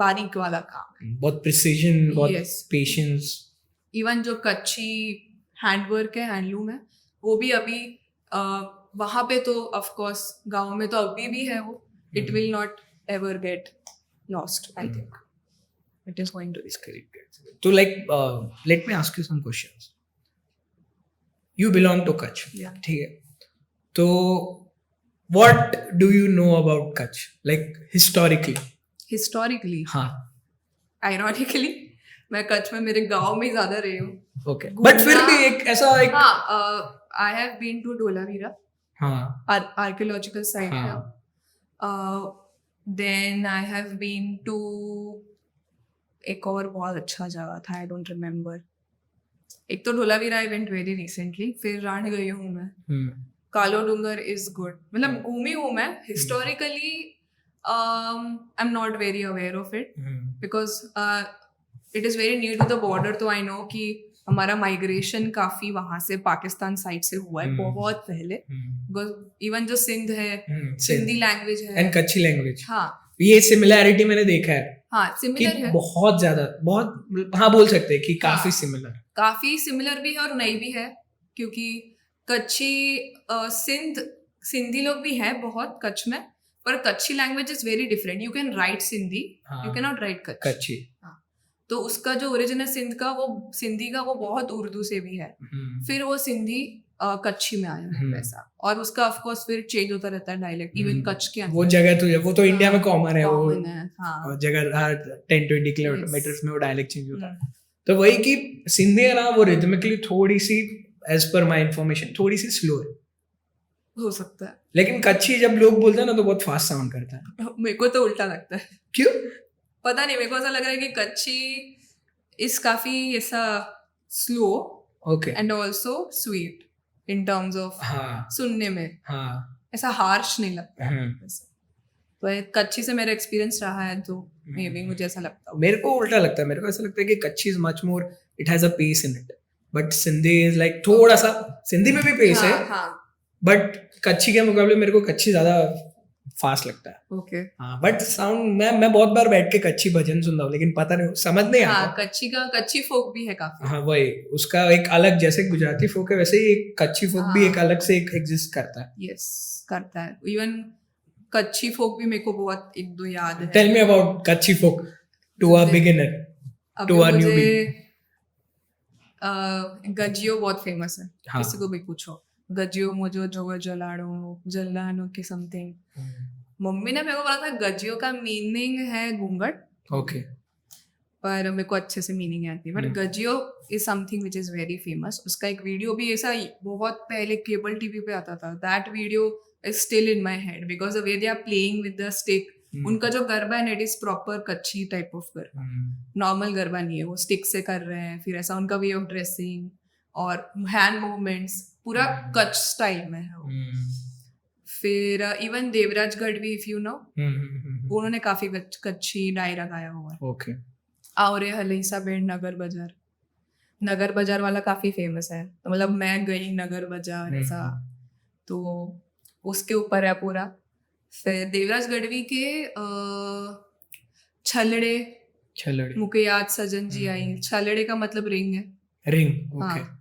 बारीक वाला काम. बहुत precision, बहुत patience. Even जो कच्ची हैंडवर्क है, हैंडलूम है, वो भी अभी वहाँ पे तो of course गाँव में तो अभी भी है वो. It will not ever get lost, I think. It is going to be scary. So like, let me ask you some questions. You belong to Kutch. Yeah. ठीक है. तो what do you know about Kutch? Like historically. Historically. हाँ. Ironically, मैं कच्छ में मेरे गांव में ज्यादा रही हूँ. Okay. But फिर भी एक ऐसा एक. हाँ. I have been to Dholavira. हाँ. Archaeological site है. Then I have been to एक और बहुत अच्छा जगह था, आई डोंट रिमेम्बर. एक तो Dholavira I went very recently, फिर राण गई हूँ मैं. कालो डूंगर इज गुड, मतलब घूमी हूँ मैं. Historically I am not very aware of it because it is very near to the border. तो आई नो कि हमारा माइग्रेशन काफी वहां से पाकिस्तान साइड से हुआ है बहुत पहले. बिकॉज इवन जो सिंध है, सिंधी लैंग्वेज है एंड कच्ची लैंग्वेज. हाँ, ये सिमिलैरिटी मैंने देखा है. हाँ, सिमिलर है बहुत ज्यादा, बहुत. हाँ, बोल सकते हैं कि काफी सिमिलर. काफी सिमिलर भी है और नई भी है, क्योंकि कच्ची सिंधी लोग भी हैं बहुत कच्छ में, पर कच्ची language is very different. You can write Sindhi, you can not right कच्ची. हाँ, तो उसका जो ओरिजिनल सिंध का वो सिंधी का वो बहुत उर्दू से भी है. फिर वो सिंधी कच्छी में आया है वैसा, और उसका ऑफ कोर्स फिर चेंज होता रहता है डायलेक्ट, इवन कच्छ के वो जगह तो वो तो इंडिया में कॉमन है, वो common है, हाँ जगह हर 10-20 किलोमीटर में वो डायलेक्ट चेंज होता है। तो वही कि सिंधी है ना, वो रिदमिकली थोड़ी सी, एज पर माय इंफॉर्मेशन, थोड़ी सी स्लो है, हो सकता है। लेकिन कच्छी जब लोग बोलते हैं ना तो बहुत फास्ट साउंड करता है। मेरे को तो उल्टा लगता है, क्यों पता नहीं, मेरे को ऐसा लग रहा है कि कच्छी इज काफी ऐसा slow okay and also sweet in terms of हाँ सुनने में, हाँ ऐसा हार्श नहीं लगता हम्म। वैसे। तो कच्ची से मेरा एक्सपीरियंस रहा है, तो मे बी मुझे ऐसा लगता है। मेरे को उल्टा लगता है, मेरे को ऐसा लगता है कि Kutchi is much more, it has a pace in it, but Sindhi is like थोड़ा सा, सिंधी में भी पेस है हाँ बट कच्छी के मुकाबले मेरे को कच्छी ज्यादा फास्ट लगता है। ओके। हाँ बट साउंड मैं बहुत बार बैठ के कच्छी भजन सुनता हूँ, लेकिन पता नहीं समझ नहीं आता। हाँ कच्ची फोक भी है काफी। हाँ वही, उसका एक अलग, जैसे गुजराती फोक है वैसे ही एक कच्छी फोक भी एक अलग से एक एग्जिस्ट करता है। यस करता है। इवन कच्ची फोक भी मेरे को बहुत एक दो याद है। Tell me about Kutchi folk to a beginner, to a newbie. Gajiyo बहुत फेमस है, हाँ। किसी को भी पूछो, गजियो मोजो जो जलाड़ो जलानो की समथिंग। मम्मी ने मेरे को बोला था गजियो का मीनिंग है घूंघट, ओके पर मेरे को अच्छे से मीनिंग आती है, but Gajiyo is something which is very famous. उसका एक वीडियो भी ऐसा बहुत पहले केबल टीवी पे आता था, that video is still in my head because the way they are playing with the stick. उनका जो गरबा है, it is proper Kutchi type of garba, normal garba नहीं है, वो स्टिक से कर रहे हैं। फिर ऐसा उनका वे ऑफ ड्रेसिंग और हैंड मूवमेंट्स पूरा कच्छ स्टाइल में है वो। फिर even Devraj Gadhvi, if you know, उन्होंने काफी कच्ची डायरा गाया हुआ है। ओके आवरे हलीसा बेन नगर बाजार वाला काफी फेमस है, तो मतलब मैं गई नगर बाजार ऐसा, तो उसके ऊपर है पूरा। फिर देवराज गढ़वी के छलड़े मुके याद सजन जी आई, छलड़े का मतलब रिंग है, रिंग ओके। हाँ,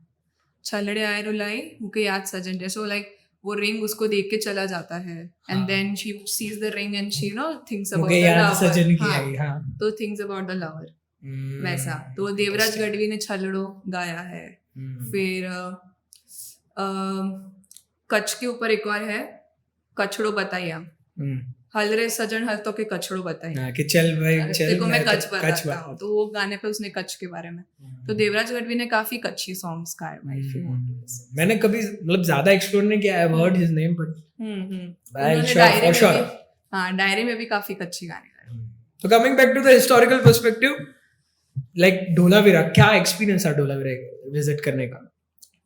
छलड़े आए रुलाई मुके याद सजन जी, सो लाइक वो रिंग उसको देख के चला जाता है, and then she sees the ring and she no thinks about the lover, हाँ, तो थिंक्स अबाउट द लवर वैसा। तो देवराज गढ़वी ने छलड़ो गाया है। फिर कच्छ के ऊपर एक और है, कछड़ो बताइया, हलरे सजन हल तो के कछड़ो बताइया, कि चल भाई चल, देखो मैं कच्छ बताता हूँ, तो वो गाने पे उसने कच्छ के बारे में। तो देवराज गढ़वी ने काफी कच्ची सॉन्ग्स गाए हैं। मैंने कभी मतलब ज्यादा एक्सप्लोर नहीं किया, I have heard his name, but हाँ डायरी में भी काफी कच्ची गाने गाए। तो coming back to the historical perspective, like Dholavira, क्या एक्सपीरियंस था धोलावीरा विजिट करने का?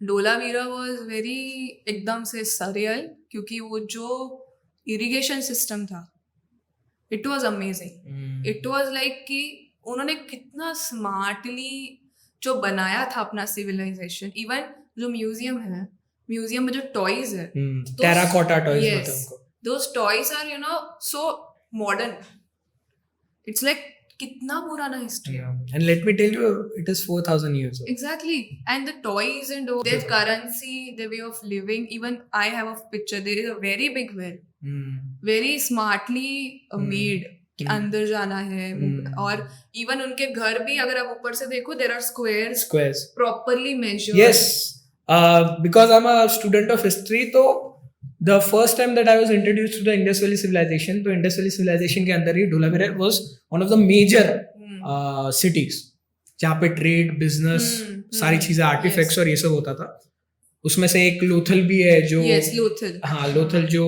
धोलावीरा वाज वेरी एकदम से सरियल, क्योंकि वो जो इरिगेशन सिस्टम था, it was amazing. It was like कि उन्होंने कितना स्मार्टली जो बनाया था अपना सिविलाइजेशन। इवन जो म्यूजियम में जो टॉयज है, टेराकोटा टॉयज होते हैं उनको, those toys are you know so modern, it's like कितना पुराना हिस्ट्री है। And let me tell you, it is 4,000 years old. Exactly. And the toys and all, their currency, their way of living. Even I have a picture. There is a very big well, very smartly made. कि अंदर जाना है, और even उनके घर भी अगर आप ऊपर से देखो, there are squares properly measured. Yes, because I'm a student of history, तो the first time that I was introduced to the Indus Valley civilization, तो Indus Valley civilization के अंदर ही Dholavira was one of the major cities, जहाँ पे trade, business, सारी चीजें, artefacts और ये सब होता था। उसमें से एक लोथल भी है जो, हाँ लोथल जो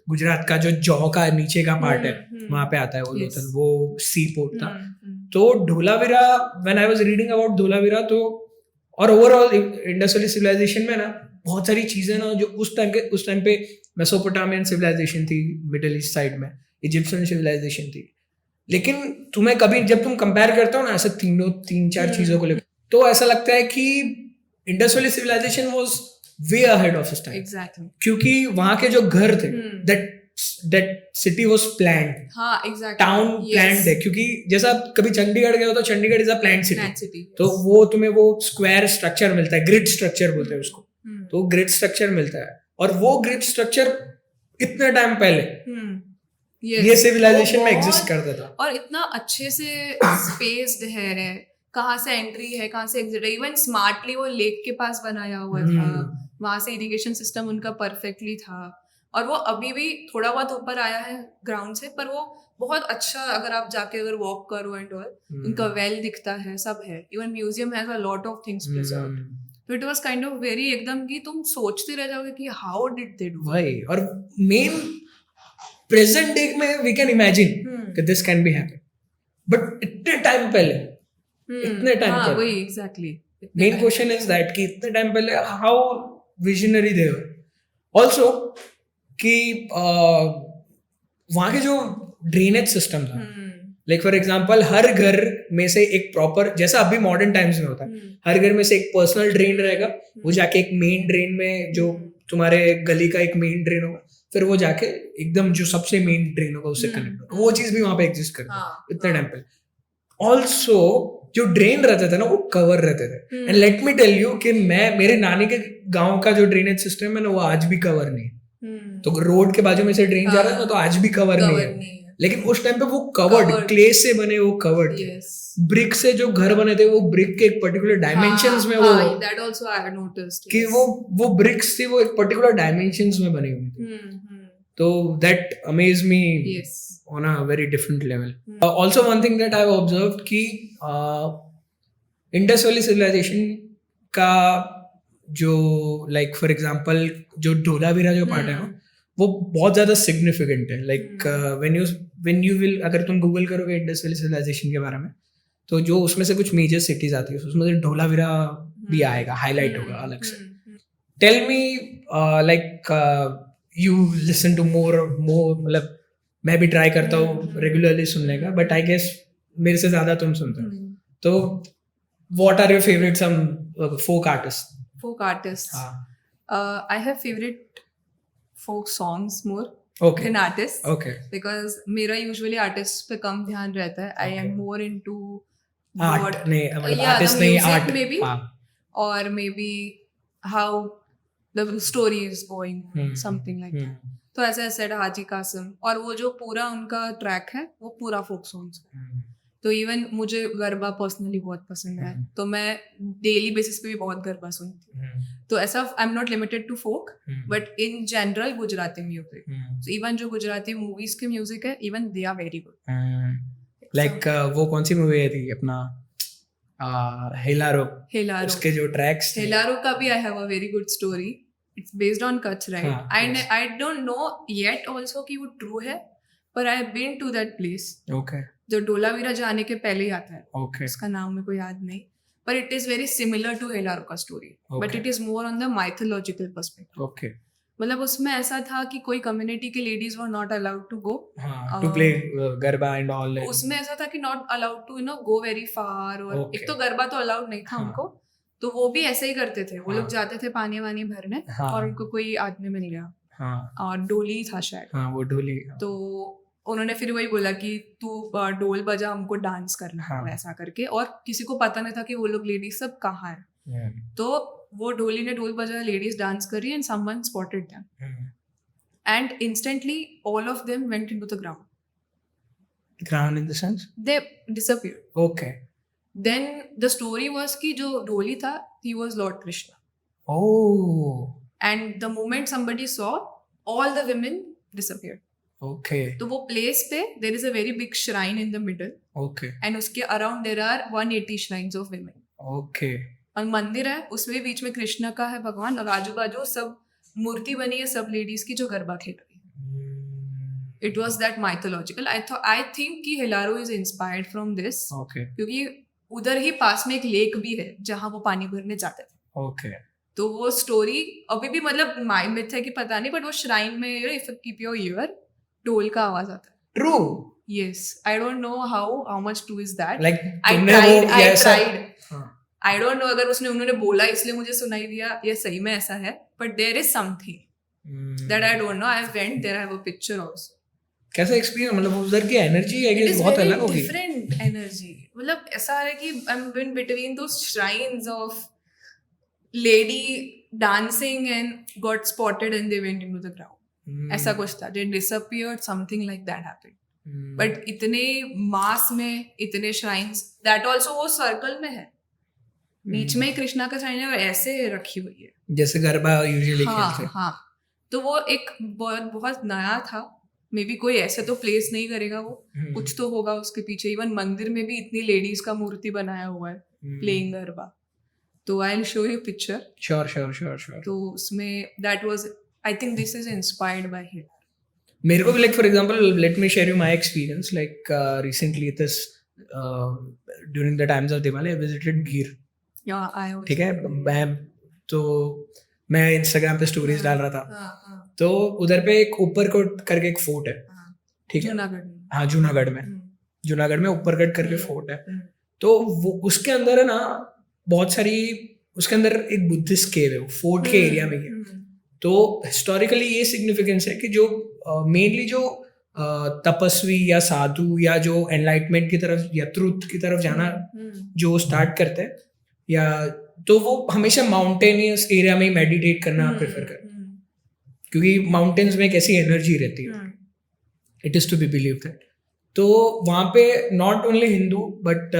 गुजरात का जो जौ का नीचे का पार्ट है, वहाँ पे आता है वो लोथल, वो सी पोर्ट था। तो Dholavira, when I was reading about Dholavira, तो और ओवरऑल इंडस वैली सिविलाइजेशन में ना बहुत सारी चीजें ना जो उस टाइम पे मेसोपोटामियन सिविलाइजेशन थी, मिडिल ईस्ट साइड में इजिप्शियन सिविलाइजेशन थी, लेकिन तुम्हें कभी जब तुम कंपेयर करते हो ना ऐसे तीन चार चीजों को लेकर, तो ऐसा लगता है कि Indus Valley civilisation was way ahead of its time. Exactly, क्योंकि वहां के जो घर थे, that city was planned, हाँ एग्जैक्टली, टाउन प्लान्ड है। क्योंकि जैसा कभी चंडीगढ़ गए हो तो Chandigarh is a planned city, तो वो तुम्हें वो स्क्वायर स्ट्रक्चर मिलता है, ग्रिड स्ट्रक्चर बोलते हैं उसको, तो ग्रिड स्ट्रक्चर मिलता है, और वो ग्रिड स्ट्रक्चर इतने टाइम पहले ये सिविलाइजेशन में एग्जिस्ट करता था, और इतना अच्छे से स्पेस्ड है, कहाँ से एंट्री है, कहाँ से एग्जिट है. इवन स्मार्टली वो लेक के पास बनाया हुआ था, वहां से इरिगेशन सिस्टम उनका परफेक्टली था. और वो अभी भी थोड़ा बहुत ऊपर आया है ग्राउंड से, पर वो बहुत अच्छा, अगर आप जाके अगर वॉक करो एंड ऑल, उनका वेल दिखता है, सब है. Even museum has a lot of things preserved. तो it was kind of very एकदम कि तुम सोचते रह जाओगे कि हाउ डिड दे डू. वही, और मेन प्रेजेंट डे में वी कैन इमेजिन कि this can be happen, but इतने टाइम पहले, इतने टाइम हाँ, पहले, वही exactly. Main question is that कि इतने टाइम पहले how visionary they were. Also कि वहाँ के जो ड्रेनेज सिस्टम था, लाइक फॉर एग्जाम्पल हर घर में से एक प्रॉपर, जैसा अभी मॉडर्न टाइम्स में होता है, हर घर में से एक पर्सनल ड्रेन रहेगा, वो जाके एक मेन ड्रेन में, जो तुम्हारे गली का एक मेन ड्रेन होगा, फिर वो जाके एकदम जो सबसे मेन ड्रेन होगा उससे कनेक्ट होगा. वो चीज भी वहां पे एग्जिस्ट करती है इतने टाइम पहले. ऑल्सो जो ड्रेन रहते थे ना वो कवर रहते थे. And let me tell you कि मैं, मेरे नानी के गांव का जो ड्रेनेज सिस्टम है ना, वो आज भी कवर नहीं है. तो रोड के बाजू में से ड्रेन जा रहा है ना, तो आज भी कवर नहीं है. लेकिन उस टाइम पे वो कवर्ड, क्ले से बने, वो कवर्ड थे. ब्रिक से जो घर बने थे, वो ब्रिक के एक पर्टिकुलर डायमेंशंस में, वो that also I have noticed कि वो ब्रिक्स थी, वो एक पर्टिकुलर डायमेंशंस में बनी हुई थी. तो that amaze me on a very different level. Also one thing that I've observed कि Indus Valley civilization का जो, like for example जो धोलावीरा जो पार्ट है ना, वो बहुत ज्यादा सिग्निफिकेंट है. लाइक when you will, अगर तुम गूगल करोगे इंडस वैली सिविलाइजेशन के बारे में, तो जो उसमें से कुछ मेजर सिटीज आती है, उसमें से धोलावीरा भी आएगा, हाईलाइट होगा अलग से. Tell me like you listen to more, मतलब मैं भी ट्राई करता हूँ रेगुलरली सुनने का, बट आई गेस मेरे से ज्यादा तुम सुनते हो. तो what are your favourite some folk artist? Folk artists. I have favorite folk songs more than artists. Okay. Because मेरा usually artists पे कम ध्यान रहता है. I am more into art, नहीं मतलब artist नहीं, art maybe, or maybe how the story is going, something like that. तो ऐसे ऐसे हाजी कासिम, और वो जो पूरा उनका ट्रैक है वो पूरा फोक सॉन्ग्स है. तो इवन मुझे गरबा पर्सनली बहुत पसंद है, तो मैं डेली बेसिस पे भी बहुत गरबा सुनती हूँ. तो ऐसा I am not limited to folk, but in general Gujarati music. तो इवन जो गुजराती मूवीज के म्यूजिक है, even they are very good. Like वो कौन सी मूवी थी अपना, हेलारो, उसके जो ट्रैक्स, हेलारो का भी आई have a very good story. It's based on Kutch, right? And I don't know yet also कि वो true है, पर I have been to that place. Okay. जो धोलावीरा जाने के पहले ही आता है. Okay. उसका नाम मेरे को याद नहीं, पर it is very similar to Hellaro का story, but it is more on the mythological perspective. Okay. मतलब उसमें ऐसा था कि कोई कम्युनिटी के ladies were not allowed to go to play garba and all. उसमें ऐसा था कि not allowed to go very far, और एक तो गरबा तो अलाउड नहीं था उनको, तो वो भी ऐसे ही करते थे. वो लोग जाते थे पानी वानी भरने, और उनको कोई आदमी मिल गया, और डोली था शायद, वो डोली. तो उन्होंने फिर वही बोला कि तू डोल बजा, हमको डांस करना है, ऐसा करके. और किसी को पता नहीं था कि वो लोग लेडीज सब कहाँ है. तो वो डोली ने डोल बजाया, लेडीज डांस कर रही, and someone spotted them, and instantly all of them went into the ground. Ground in the sense they disappeared. Okay. Then the story was कि जो डोली था, he was Lord Krishna. Oh. And the moment somebody saw, all the women disappeared. Okay. तो वो place पे there is a very big shrine in the middle. Okay. And उसके around there are 180 shrines of women. Okay. और मंदिर है, उसमें बीच में कृष्णा का है भगवान, और आजू बाजू सब मूर्ति बनी है सब लेडीज की जो गरबा खेल रही है. It was that mythological. I think कि Hellaro is inspired from this. Okay. क्योंकि उधर ही पास में एक लेक भी है जहाँ वो पानी भरने जाते थे. Okay. तो वो स्टोरी अभी भी मतलब माय मिथ है कि पता नहीं, बट वो श्राइन में if you keep your year, ढोल का आवाज आता है. True. Yes, I don't know how much true is that. Like I tried. I don't no अगर उन्होंने बोला इसलिए मुझे सुनाई दिया या सही में ऐसा है, but there is something that I don't know. I went there, I have a picture also. कैसा एक्सपीरियंस, मतलब उधर की एनर्जी है कि बहुत अलग होगी. डिफरेंट एनर्जी, मतलब ऐसा है कि I am been between those shrines of lady dancing and got spotted and they went into the ground. ऐसा कुछ था, they disappeared, something like that happened. But इतने मास में इतने श्राइन्स, दैट ऑल्सो वो सर्कल में है, बीच में कृष्णा का श्राइन है और ऐसे रखी हुई है जैसे गरबा यूजुअली हाँ खेलते हैं। हाँ। तो वो एक बहुत बहुत नया था, मे बी कोई ऐसे तो प्लेस नहीं करेगा वो, कुछ तो होगा उसके पीछे। इवन मंदिर में भी इतनी लेडीज का मूर्ति बनाया हुआ है प्लेइंग गरबा, तो I will show you picture. Sure. तो उसमें that was, I think this is inspired by him. मेरे को भी like for example let me share you my experience like recently this during the times of Diwali I visited गिर। या आई ठीक है, मैं इंस्टाग्राम पे स्टोरीज डाल रहा था, तो उधर पे एक ऊपरकोट करके एक फोर्ट है, ठीक है, हाँ जूनागढ़ में ऊपरकोट करके फोर्ट है। तो वो उसके अंदर है ना बहुत सारी, उसके अंदर एक बुद्धिस्ट केव है, वो फोर्ट के एरिया में ही है। तो हिस्टोरिकली ये सिग्निफिकेंस है कि जो मेनली जो तपस्वी या साधु या जो एनलाइटमेंट की तरफ या ट्रुथ की तरफ जाना जो स्टार्ट करते हैं, या तो वो हमेशा माउंटेनियस एरिया में मेडिटेट करना प्रेफर करते हैं, क्योंकि माउंटेन्स में एक ऐसी एनर्जी रहती है, it is to be believe that. तो वहाँ पे not only Hindu but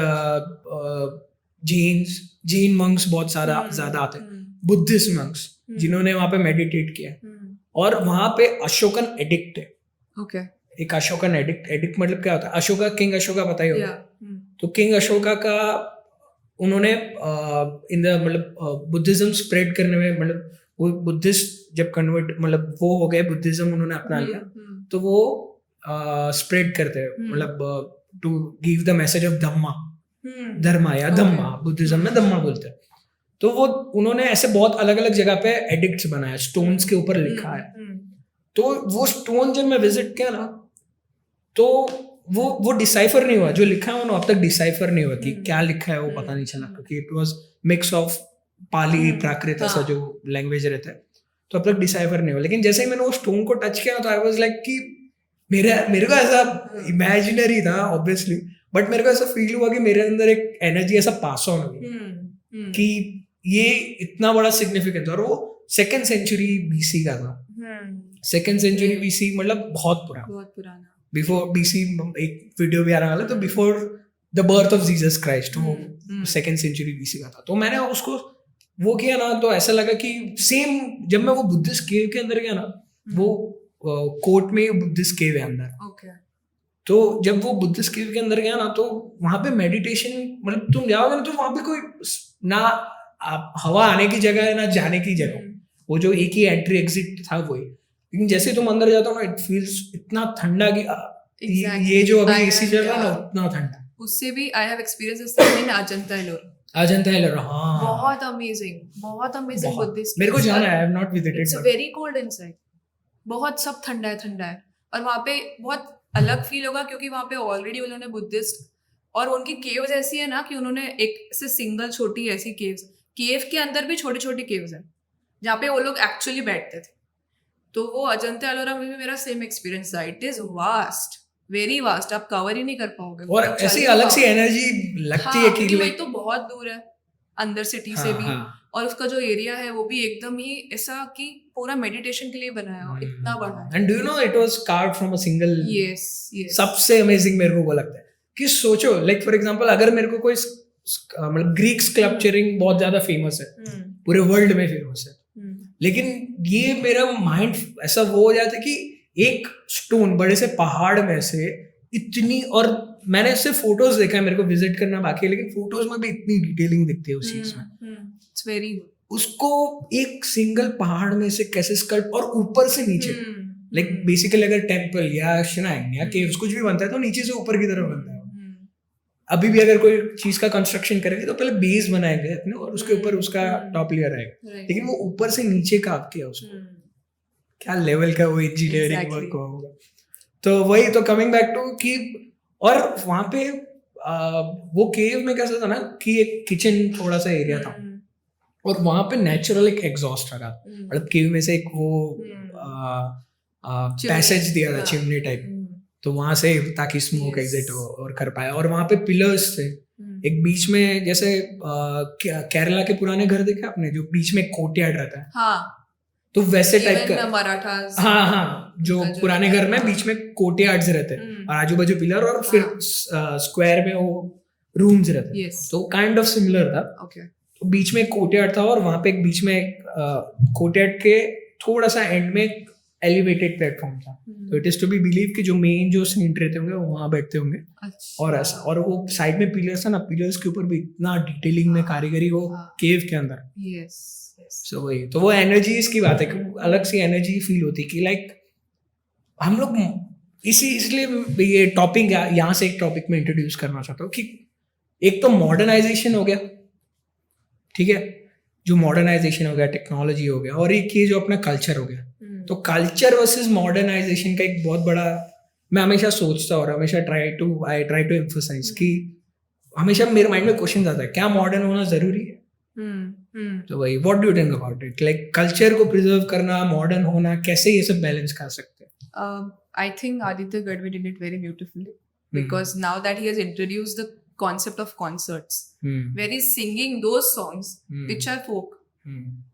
Jain monks बहुत सारा ज्यादा आते हैं, बुद्धिस्ट मंक्स जिन्होंने वहाँ पे मेडिटेट किया है। और वहाँ पे अशोकन एडिक्ट है, ओके, एक अशोकन एडिक्ट मतलब क्या होता है, अशोका, किंग अशोका पता ही होगा। तो किंग अशोका का उन्होंने इन द मतलब बुद्धिज्म स्प्रेड करने में, मतलब वो बुद्धिस्ट जब कन्वर्ट मतलब वो हो गए, बुद्धिज्म उन्होंने अपना लिया, तो वो स्प्रेड करते हैं, मतलब to give the message of dharma या धम्मा, बुद्धिज्म में धम्मा बोलते हैं। तो वो उन्होंने ऐसे बहुत अलग अलग जगह पे एडिक्ट्स बनाया, स्टोन्स के ऊपर लिखा है। तो वो स्टोन जब मैं विजिट किया ना, तो वो डिसाइफर नहीं हुआ, जो लिखा है वो अब तक डिसाइफर नहीं हुआ कि क्या लिखा है, वो पता नहीं चला, क्योंकि it was mix of Pali Prakrit ऐसा जो लैंग्वेज रहता है, तो अब तक डिसाइफर नहीं हुआ। लेकिन जैसे ही मैंने वो स्टोन को टच किया तो आई वाज लाइक कि मेरे को ऐसा इमेजिनरी था ऑब्वियसली, बट मेरे को ऐसा फील हुआ कि मेरे अंदर एक एनर्जी ऐसा पास ऑन हुई कि ये इतना बड़ा सिग्निफिकेंस, और वो 2nd सेंचुरी BC का था। 2nd सेंचुरी BC मतलब बहुत पुराना, बिफोर BC एक वीडियो भी आने वाला, तो before the birth of Jesus Christ, वो 2nd सेंचुरी BC का था। तो मैंने उसको वो किया ना, तो ऐसा लगा कि सेम जब मैं वो बुद्धिस्ट केव के अंदर गया ना, वो कोर्ट में बुद्धिस्ट केव है अंदर, तो जब वो बुद्धिस्ट केव के अंदर गया ना, तो वहां पे मेडिटेशन, मतलब तुम जाओगे ना तो वहां पे कोई ना हवा आने की जगह है ना जाने की जगह, वो जो एक ही एंट्री एग्जिट था वही। लेकिन जैसे तुम अंदर जाते हो ना, इट फील्स इतना ठंडा कि ये जो अभी एसी चल रहा है ना, उतना ठंडा। उससे भी I have experience in Ajanta Ellora, हाँ, बहुत अमेजिंग बुद्धिस्ट। मेरे को जाना है, आई have not visited, it's very cold inside, बहुत सब ठंडा है, और वहाँ पे बहुत अलग फील होगा, क्योंकि वहाँ पे ऑलरेडी उन्होंने बुद्धिस्ट, और उनकी केव्स ऐसी है ना कि उन्होंने एक से सिंगल छोटी ऐसी केव के अंदर भी छोटी छोटी केव्स हैं जहाँ पे वो लोग एक्चुअली बैठते थे। तो वो अजंता एलोरा में भी मेरा सेम एक्सपीरियंस था। It is vast, very vast, आप कवर ही नहीं कर पाओगे, और ऐसी अलग सी एनर्जी लगती है कि वही तो बहुत दूर है अंदर सिटी से भी, और उसका जो एरिया है वो भी एकदम ही ऐसा कि पूरा मेडिटेशन के लिए बनाया हो, इतना बड़ा है। And do you know it was carved from a single, yes. सबसे अमेजिंग मेरे को वो लगता है कि सोचो, लाइक फॉर एग्जांपल अगर मेरे को कोई मतलब ग्रीक स्कल्पचरिंग बहुत ज्यादा फेमस है, पूरे वर्ल्ड में फेमस है, लेकिन ये मेरा माइंड ऐसा वो हो जाता है कि एक स्टोन बड़े से पहाड़ में से इतनी, और मैंने इससे फोटोज देखा है, मेरे को विजिट करना बाकी है, लेकिन फोटोज में भी इतनी डिटेलिंग दिखती है उस चीज में। इट्स वेरी, उसको एक सिंगल पहाड़ में से कैसे स्कल्प, और ऊपर से नीचे, लाइक बेसिकली अगर टेम्पल या श्राइन या केव्स कुछ भी बनता है तो नीचे से ऊपर की तरफ बनता है। अभी भी अगर कोई चीज का कंस्ट्रक्शन करेंगे तो पहले बेस बनाएंगे अपने, और उसके ऊपर उसका टॉप लेयर आएगा, लेकिन वो ऊपर से नीचे काट किया उसको, क्या लेवल का वो इंजीनियरिंग वर्क होगा। तो वही, तो कमिंग बैक टू कि, और वहां पे वो केव में कैसा था ना कि एक किचन थोड़ा सा एरिया था, और वहां पे नेचुरल एक एग्जॉस्ट लगा, मतलब केव में से एक वो पैसेज दिया था, चिमनी टाइप, तो वहां से ताकि स्मोक एग्जिट हो और कर पाए। और वहां पे पिलर्स थे, एक बीच में, जैसे केरला के पुराने घर देखे आपने, जो बीच में कोर्टयार्ड रहता है, हाँ, तो वैसे टाइप का मराठास, हाँ, जो पुराने घर में बीच में कोर्टयार्ड्स रहते हैं और आजू बाजू पिलर और फिर स्क्वायर में वो रूम्स रहते हैं, तो काइंड ऑफ सिमिलर था। तो बीच में एक कोर्टयार्ड था और वहां पे एक बीच में कोर्टयार्ड के थोड़ा सा एंड में एलिवेटेड प्लेटफॉर्म था। तो it is to be believe कि जो मेन जो सेंट रहते होंगे वो वहां बैठते होंगे। और ऐसा, और वो साइड में पिलर्स था ना, पिलर्स के ऊपर भी इतना डिटेलिंग में कारीगरी वो केव के अंदर। सो वही, तो वो एनर्जीज की बात है कि अलग सी एनर्जी फील होती कि लाइक हम लोग इसलिए ये टॉपिक यहाँ से एक टॉपिक में इंट्रोड्यूस करना चाहता हूँ कि एक तो मॉडर्नाइजेशन हो गया, ठीक है, जो मॉडर्नाइजेशन हो गया, टेक्नोलॉजी हो गया, और एक ये जो अपना कल्चर हो गया। तो कल्चर वर्सेस मॉडर्नाइजेशन का एक बहुत बड़ा, मैं हमेशा सोचता और हमेशा ट्राई टू एम्फसाइज कि हमेशा मेरे माइंड में क्वेश्चन आता है, क्या मॉडर्न होना जरूरी है? तो भाई what do you think about it? Like culture को प्रिजर्व करना, मॉडर्न होना, कैसे ये सब बैलेंस कर सकते हैं? I think Aditya Gadve did it very beautifully because now that he has introduced the concept of concerts where he's singing those songs which are folk,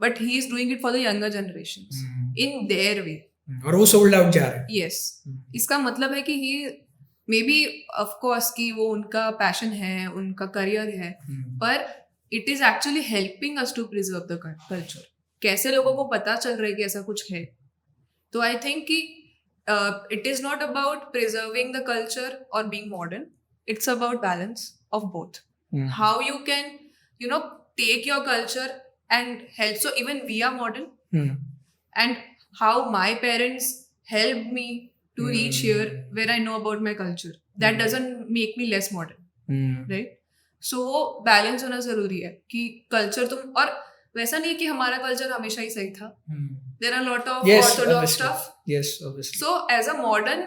but he is doing it for the younger generations in their way. और वो sold out जा रहा है। Yes. इसका मतलब है कि he maybe of course कि वो उनका पैशन है, उनका करियर है, पर it is actually helping us to preserve the culture. कैसे लोगों को पता चल रहा है कि ऐसा कुछ है? तो I think कि it is not about preserving the culture or being modern. It's about balance of both. How you can, take your culture and help. So even we are modern, and how my parents helped me to reach here where I know about my culture. That doesn't make me less modern, right? So balance होना जरूरी है कि culture तुम, और वैसा नहीं है कि हमारा culture हमेशा ही सही था. There are a lot of orthodox stuff. Yes, obviously. So as a modern,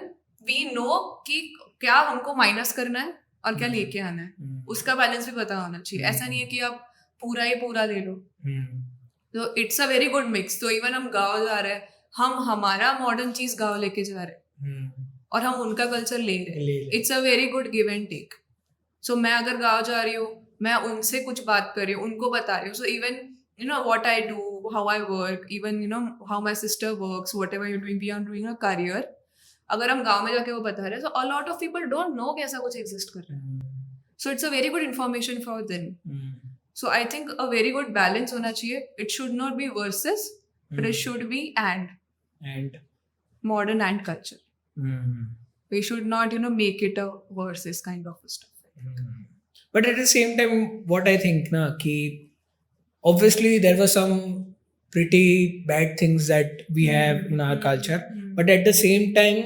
we know कि क्या हमको माइनस करना है और क्या लेके आना है, उसका बैलेंस भी पता होना चाहिए. ऐसा नहीं है कि आप पूरा ही पूरा ले लो. तो it's a very good mix. तो इवन हम गाँव जा रहे हैं, हम हमारा मॉडर्न चीज गाँव लेके जा रहे हैं और हम उनका कल्चर ले रहे हैं. It's a very good give and take. So मैं अगर गाँव जा रही हूँ, मैं उनसे कुछ बात कर रही हूँ, उनको बता रही हूँ. So even what I do, how I work, even how my sister works, whatever you're doing, we are doing a career. अगर हम गाँव में जाके वो बता रहे हैं, so a lot of people don't know कि ऐसा कुछ exist कर रहा है. So it's a very good information for them. So I think a very good balance होना चाहिए. It should not be versus, but it should be and modern and culture. We should not make it a versus kind of stuff. But at the same time, what I think ना कि obviously there were some pretty bad things that we have in our culture, but at the same time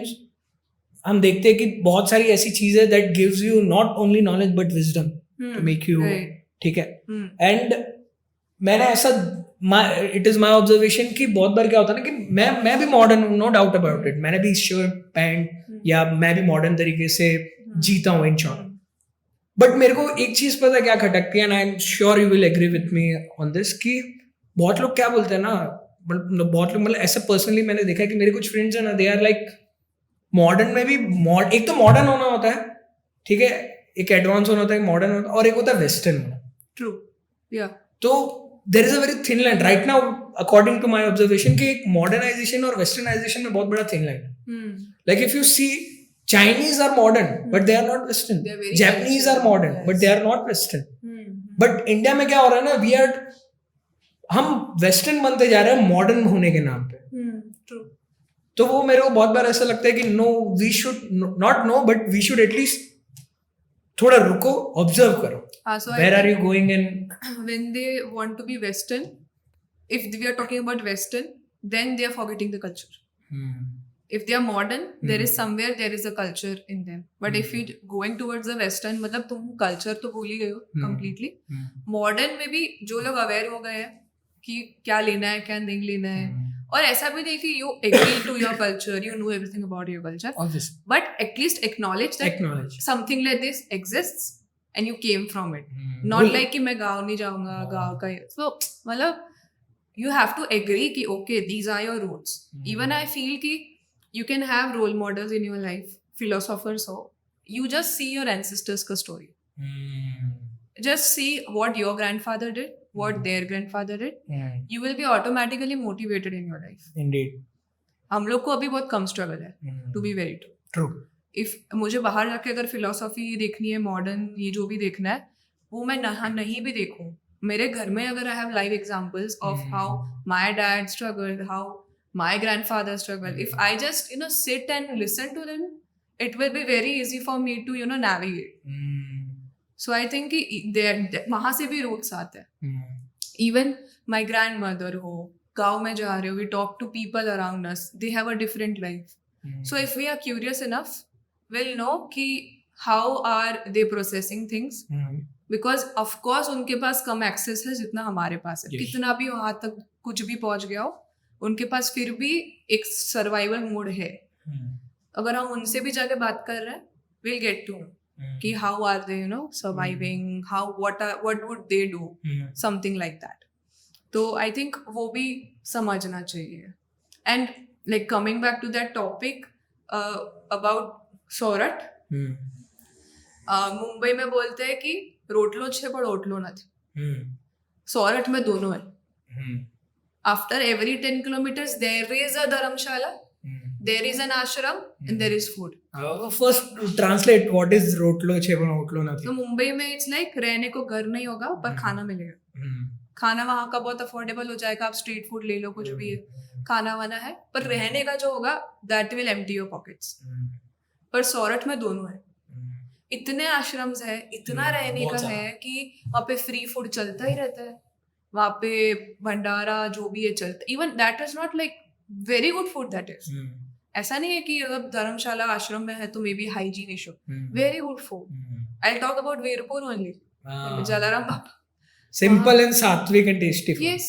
हम देखते हैं कि बहुत सारी ऐसी चीजें that gives you not only knowledge but wisdom to make you, ठीक है. And मैंने ऐसा, it is my observation कि बहुत बार क्या होता है ना कि मैं भी modern हूँ, no doubt about it. मैंने भी शर्ट पैंट या मैं भी modern तरीके से जीता हूँ in short. बट मेरे को एक चीज पता क्या खटकती है, and I am sure you will agree with me on this, कि बहुत लोग क्या बोलते हैं ना, बहुत लोग, मतलब ऐसा पर्सनली मैंने देखा है कि मेरे कुछ फ्रेंड्स हैं ना, दे आर लाइक मॉडर्न में भी एक तो मॉडर्न होना होता है, ठीक है, एक एडवांस होना होता है, मॉडर्न होता है, और एक होता है वेस्टर्न होना. True, yeah. तो there is a very thin line right now according to my observation कि एक मॉडर्नाइजेशन और वेस्टर्नाइजेशन में बहुत बड़ा thin line. Like if you see, Chinese are modern, but they are not Western. Japanese are modern, but they are not Western. But India में क्या हो रहा है ना, हम Western बनते जा रहे हैं modern होने के नाम पे. True. तो वो मेरे को बहुत बार ऐसा लगता है कि no, we should not know, but we should at least थोड़ा रुको, observe करो. So where are you going? And when they want to be Western, if we are talking about Western, then they are forgetting the culture. If they are modern, there is somewhere there is a culture in them. But if you going towards the Western, मतलब तुम culture तो भूल ही गए हो completely. Modern में भी जो लोग aware हो गए हैं कि क्या लेना है, क्या नहीं लेना है, और ऐसा भी नहीं कि you agree to your culture, you know everything about your culture, but at least acknowledge that something like this exists and you came from it. Not like कि मैं गाँव नहीं जाऊँगा, गाँव का. So मतलब you have to agree कि okay, these are your roots. Even I feel कि you can have role models in your life, philosophers हो. You just see your ancestors का story. Just see what your grandfather did what their grandfather did, you will be automatically motivated in your life. Indeed. हम लोग को अभी बहुत कम struggle है, to be very true. If मुझे बाहर जाके अगर फिलोसॉफी देखनी है, मॉडर्न ये जो भी देखना है, वो मैं नहीं भी देखूं, मेरे घर में अगर I have live examples of how my dad struggled, how my grandfather struggled, if I just sit and listen to them, it will be very easy for me to navigate. So I think कि वहाँ से भी roots आते हैं. Even my grandmother हो, गाँव में जा रहे हो, we talk to people around us, they have a different life. So if we are curious enough, we'll know कि how are they processing things. Because of course उनके पास कम access है जितना हमारे पास है. कितना भी वहाँ तक कुछ भी पहुँच गया हो, उनके पास फिर भी एक सर्वाइवल मोड है. अगर हम उनसे भी जाके बात कर रहे हैं, we'll get to know कि how are they surviving, what would they do, something like that. तो I think वो भी समझना चाहिए. And like coming back to that topic about Sorath, Mumbai में बोलते हैं कि रोटलो छे पर ओटलो नहीं. सोरठ में दोनों है. After every 10 kilometers there is a dharamshala, there is an ashram, and there is food. First translate what is rotlo chhe otlo nathi. तो मुंबई में it's like रहने को घर नहीं होगा पर खाना मिलेगा. खाना वहाँ का बहुत अफोर्डेबल हो जाएगा, आप स्ट्रीट फूड ले लो, कुछ भी है, खाना वाना है, पर रहने का जो होगा that will empty your pockets. पर सोरठ में दोनों है. इतने आश्रम्स है, इतना रहने का है कि वहाँ पे फ्री फूड चलता ही रहता है. वहाँ पे भंडारा जो भी है चलता. Even that is not like very good food that is. ऐसा नहीं है कि अगर धर्मशाला आश्रम में है तो may be hygiene issue. Very good food. I talk about Virpur only. Jalaram Baba. Simple and sattvik and tasty food. Yes,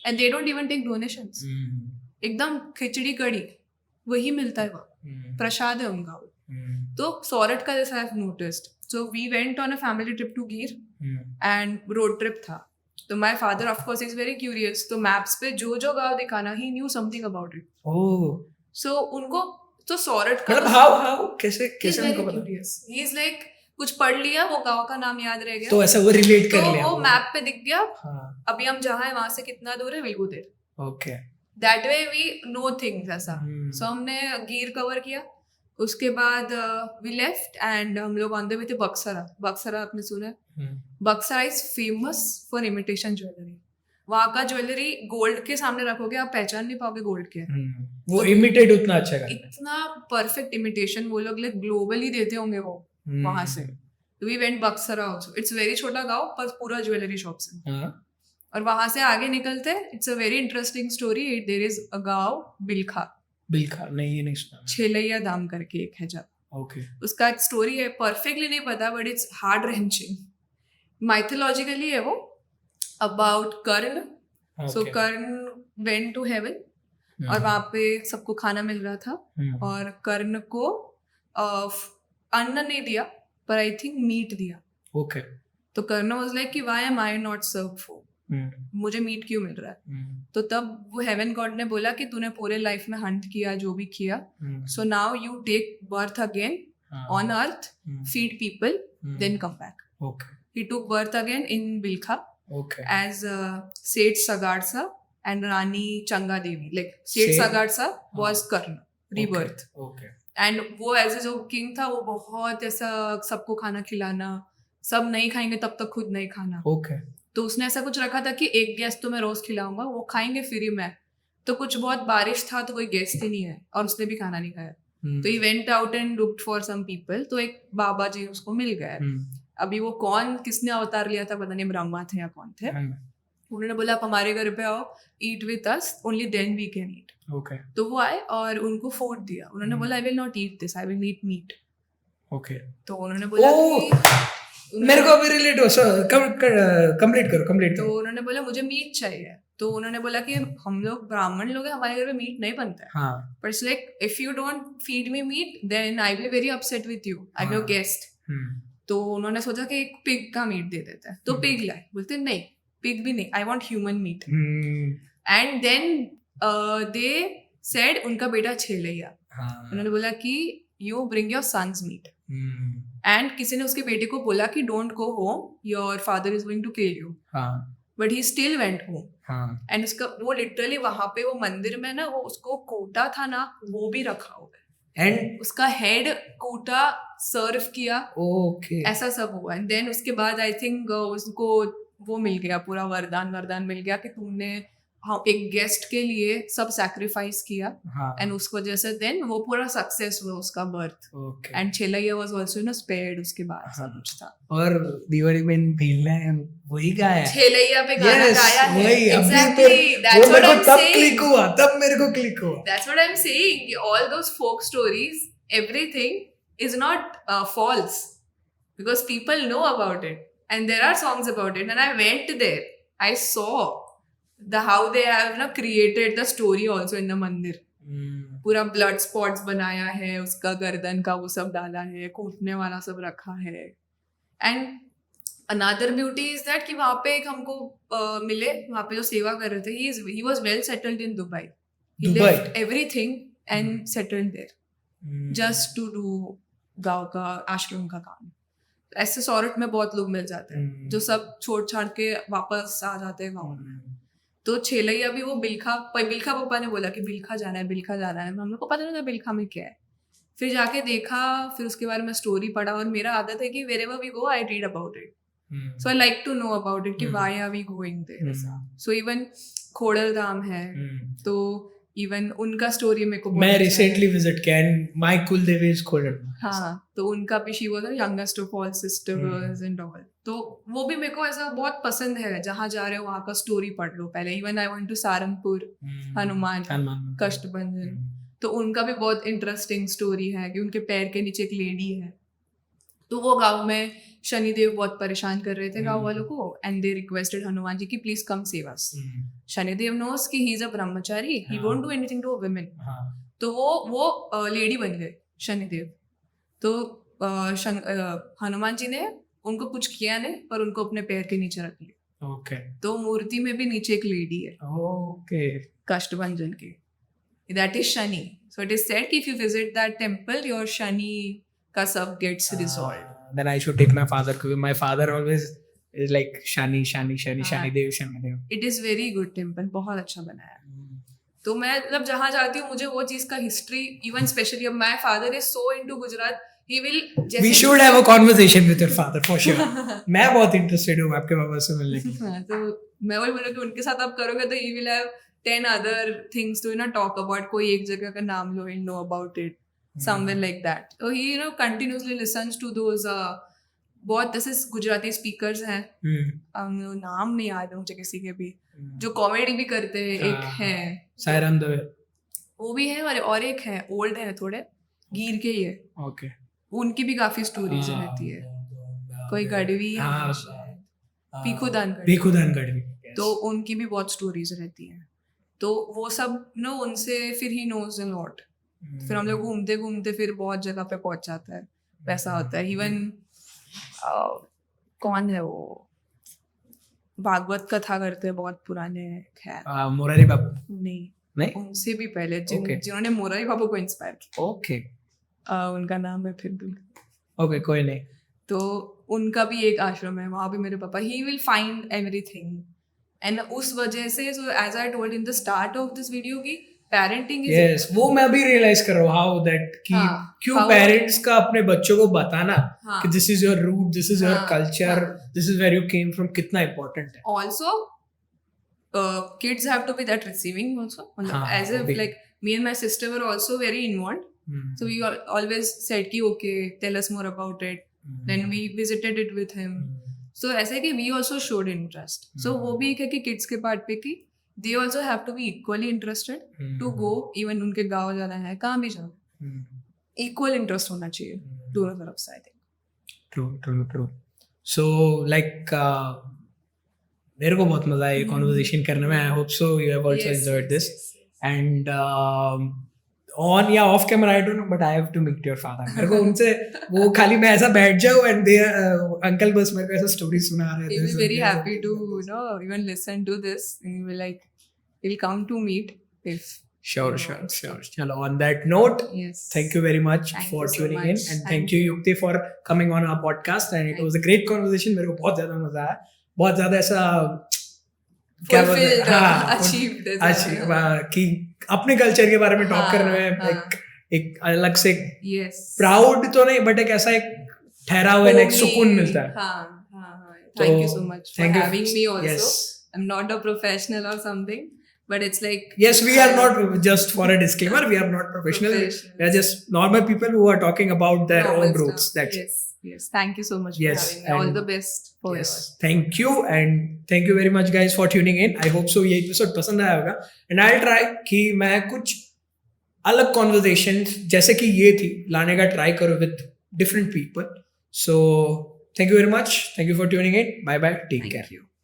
and they don't even take donations. एकदम खिचड़ी कड़ी वही मिलता है वहाँ. प्रसाद है उनका. तो सोरठ का जैसा I have noticed. So we went on a family trip to Gir and road trip था. तो my father of course is very curious. तो मैप्स पे जो जो गांव दिखाना, he knew something about it. So उनको तो सोरठ का हाउ कैसे उनको पता? ही इज लाइक कुछ पढ़ लिया, वो गांव का नाम याद रह गया, तो ऐसा वो रिलेट कर लिया, वो मैप पे दिख गया. अभी हम जहाँ है वहां से कितना दूर है, will go there. Okay, that way we know things ऐसा. सो हमने गीर कवर किया. उसके बाद वी लेफ्ट एंड हम लोग ऑन द वे थे बक्सरा. बक्सरा आपने सुना है? Baksara is famous for imitation jewellery. वहाँ का ज्वेलरी गोल्ड के सामने रखोगे आप पहचान नहीं पाओगे गोल्ड के. वो इमिटेट उतना अच्छा है, इतना परफेक्ट इमिटेशन वो लोग ग्लोबली देते होंगे वो वहाँ से. We went Baksara also. It's very छोटा गांव पर पूरा ज्वेलरी शॉप्स है. और वहाँ से आगे निकलते it's a very interesting story. There is a गांव बिलखा नहीं, ये नहीं सुना. छेलैया दाम करके एक है जगह. ओके, उसका एक स्टोरी है, परफेक्टली नहीं पता but it's heart wrenching. Mythologically है वो about Karna. So Karna went to heaven और वहाँ पे सबको खाना मिल रहा था. और कर्ण को अन्न नहीं दिया पर आई थिंक मीट दिया. ओके, तो कर्ण वाज लाइक कि why am I not serve food, मुझे मीट क्यों मिल रहा है. तो तब वो हेवन गॉड ने बोला कि तूने पूरे लाइफ में हंट किया जो भी किया, so now you take birth again on earth, feed people, then come back. He took birth again in Bilkha as Seth Sagalsha and Rani Changa Devi. Like Seth Sagalsha was Karna rebirth. And वो एज जो किंग था वो बहुत ऐसा सबको खाना खिलाना, सब नहीं खाएंगे तब तक खुद नहीं खाना. तो उसने ऐसा कुछ रखा था कि एक गेस्ट तो मैं रोज खिलाऊंगा, वो खाएंगे फ्री में. तो कुछ बहुत बारिश था तो कोई गेस्ट ही नहीं है और उसने भी खाना नहीं खाया. तो he went out and looked for some people. तो एक बाबा जी उसको मिल गए. अभी वो कौन किसने अवतार लिया था पता नहीं, ब्रह्मा थे या कौन थे. उन्होंने बोला आप हमारे घर पे आओ, eat with us, only then we can eat. तो वो आए और उनको फूड दिया. उन्होंने बोला I will not eat this, I will eat meat. तो उन्होंने बोला मेरे को अभी रिलेट हो, कंप्लीट करो. तो उन्होंने बोला मुझे मीट चाहिए. तो उन्होंने बोला कि हम लोग ब्राह्मण लोग हैं, हमारे घर में मीट नहीं बनता है. But it's like if you don't feed me meat then I will very upset with you, I am your guest. तो उन्होंने सोचा कि एक पिग का मीट दे देता है. तो पिग लाए. बोलते नहीं पिग भी नहीं, I want human meat. And then they said उनका बेटा छेलैया. उन्होंने बोला कि you bring your sons meat. And किसी ने उसके बेटे को बोला कि don't go home, your father is going to kill you. But he still went home. हाँ. एंड उसका वो लिटरली वहां पे वो मंदिर में ना वो उसको कोटा था ना वो भी रखा हुआ है. एंड उसका हेड कोटा सर्व किया. ओके. ऐसा सब हुआ. एंड देन उसके बाद आई थिंक उसको वो मिल गया पूरा वरदान मिल गया कि तुमने हाँ एक गेस्ट के लिए सब सैक्रिफाइस किया. हाँ. एंड उस वजह से देन वो पूरा सक्सेस हुआ उसका birth. Okay. And Chhelaiya was also ना स्पेयर्ड उसके बाद सब कुछ था. और दीवारी में भीलने वही गाया है. छेलैया पे गाना Yes, गाया है. वही. Exactly. That's वो what मेरे I'm को तब saying. क्लिक हुआ, तब मेरे को क्लिक हुआ. That's what I'm saying. All those folk stories, everything is not false because people know about it and there are songs about it. And I went there. I saw how they have ना created the story also in the मंदिर. पूरा blood spots बनाया है, उसका गर्दन का वो सब डाला है, कूटने वाला सब रखा है. And another beauty is that कि वहाँ पे एक हमको मिले वहाँ पे जो सेवा कर रहे थे. He was well settled in Dubai. He left everything and settled there just to do गाँव का आश्रम का काम. ऐसे सौरठ में बहुत लोग मिल जाते हैं जो सब छोड़ छाड़ के वापस आ जाते हैं गाँव में. तो छेलैया भी वो बिलखा पापा ने बोला कि बिलखा जाना है. हम लोग को पता नहीं था बिलखा में क्या है. फिर जाके देखा, फिर उसके बारे में स्टोरी पढ़ा. और मेरा आदत है कि wherever we go I read about it. So I like to know about it कि why are we going there. So even खोड़ल धाम है तो इवन उनका स्टोरी मेरे को मैं रिसेंटली विजिट किया एंड माय कुल देवी इज खोड़ल. हाँ तो उनका भी she was youngest of all sisters and all. तो वो भी मेरे को ऐसा बहुत पसंद है. जहाँ जा रहे हो वहाँ का स्टोरी पढ़ लो पहले. Even I want to Sarangpur Hanuman Kashtabhanjan. तो उनका भी बहुत इंटरेस्टिंग स्टोरी है कि उनके पैर के नीचे एक लेडी है. तो वो गाँव में शनिदेव बहुत परेशान कर रहे थे गाँव वालों को. And they requested Hanuman ji की please come save us. Shanidev knows कि he is a brahmachari, he won't do anything to women. तो वो लेडी बन गए शनिदेव. तो हनुमान जी ने उनको कुछ किया नहीं पर उनको अपने पैर के नीचे रख लिया. ओके. तो मूर्ति में भी नीचे एक लेडी है. ओके. कष्टभंजन की. That is Shani. So it is said कि if you visit that temple your Shani का सब gets resolved. Then I should take my father because my father always is like Shani Dev. It is very good temple. बहुत अच्छा बनाया है. तो मैं मतलब जहाँ जाती हूँ मुझे वो चीज का हिस्ट्री इवन स्पेशली अब my father is so into Gujarat. He will We should have a conversation with your father for sure. मैं बहुत interested हूँ आपके पापा से मिलने की. तो मैं वही बोला कि उनके साथ आप करोगे तो he will have 10 other things to talk about. कोई एक जगह का नाम लो, he'll know about it. Somewhere like that. So he continuously listens to those बहुत this is गुजराती speakers हैं. नाम नहीं याद है मुझे किसी के भी जो कॉमेडी भी करते हैं. एक है सायराम दवे, वो भी है और एक है ओल्ड है थोड़े गिर के ही है. ओके. उनकी भी काफी स्टोरीज रहती है. कोई गढ़वी पीखुदान गढ़वी. तो उनकी भी बहुत स्टोरीज रहती हैं. तो वो सब उनसे फिर ही नोज अ लॉट. फिर हम लोग घूमते घूमते फिर बहुत जगह पे पहुंच जाता है. वैसा होता है. इवन कौन है वो भागवत कथा करते हैं बहुत पुराने है मोरारी बाबू. नहीं उनसे भी पहले जिन्होंने मोरारी बाबू को इंस्पायर किया. ओके. उनका नाम है फिर भी. ओके कोई नहीं. तो उनका भी एक आश्रम है वहाँ भी मेरे पापा he will find everything. And उस वजह से so as I told in the start of this video की पेरेंटिंग इज वो मैं भी रियलाइज कर रहा हूँ हाउ दैट कि क्यों पेरेंट्स का अपने बच्चों को बताना कि this is your root, this is your culture, this is where you came from कितना इम्पोर्टेंट है. Also kids have to be that receiving also. As if like me and my sister were also very involved. So we always said कि okay tell us more about it. Then we visited it with him. So ऐसे कि we also showed interest. So वो भी एक है कि kids के part पे कि they also have to be equally interested to go even उनके गाँव जाना है कहाँ भी जाना. Equal interest होना चाहिए दोनों तरफ से I think. True. So like मेरे को बहुत मजा आया conversation करने में. I hope so you have also enjoyed this. And on या off camera I don't know but I have to meet your father. मेरे को उनसे वो खाली मैं ऐसा बैठ जाऊँ and they uncle बस मेरे को ऐसा story सुना रहे थे. He will be very happy to even listen to this. He will he'll come to meet if. Sure. चलो on that note, yes. Thank you very much for tuning in and thank you Yukti for coming on our podcast and it was a great conversation. मेरे को बहुत ज़्यादा मजा आया. बहुत ज़्यादा ऐसा क्या बोलते हैं, fulfilled, हाँ achieved as अचीव well. कि अपने कल्चर के बारे में टॉक हाँ, करने में हाँ. एक अलग से Yes. प्राउड तो नहीं बट एक ऐसा एक ठहरा हुआ एक Homely, सुकून मिलता है. हाँ, हाँ, हाँ. तो Thank you so much for thank you. having me also. Yes. I'm not a professional or something, but it's like Yes, we are not, just for a disclaimer, we are not professional. Professionals. We are just normal people who are talking about their normal own roots. stuff. That's it. Yes, yes. Thank you so much Yes, for having me. All and- the best for Yes, yours. thank you and thank you very much guys for tuning in. I hope so ये episode पसंद आया होगा and I'll try कि मैं कुछ अलग conversations जैसे कि ये थी लाने का try करो with different people. So thank you very much. Thank you for tuning in. Bye bye. Take care. Thank you.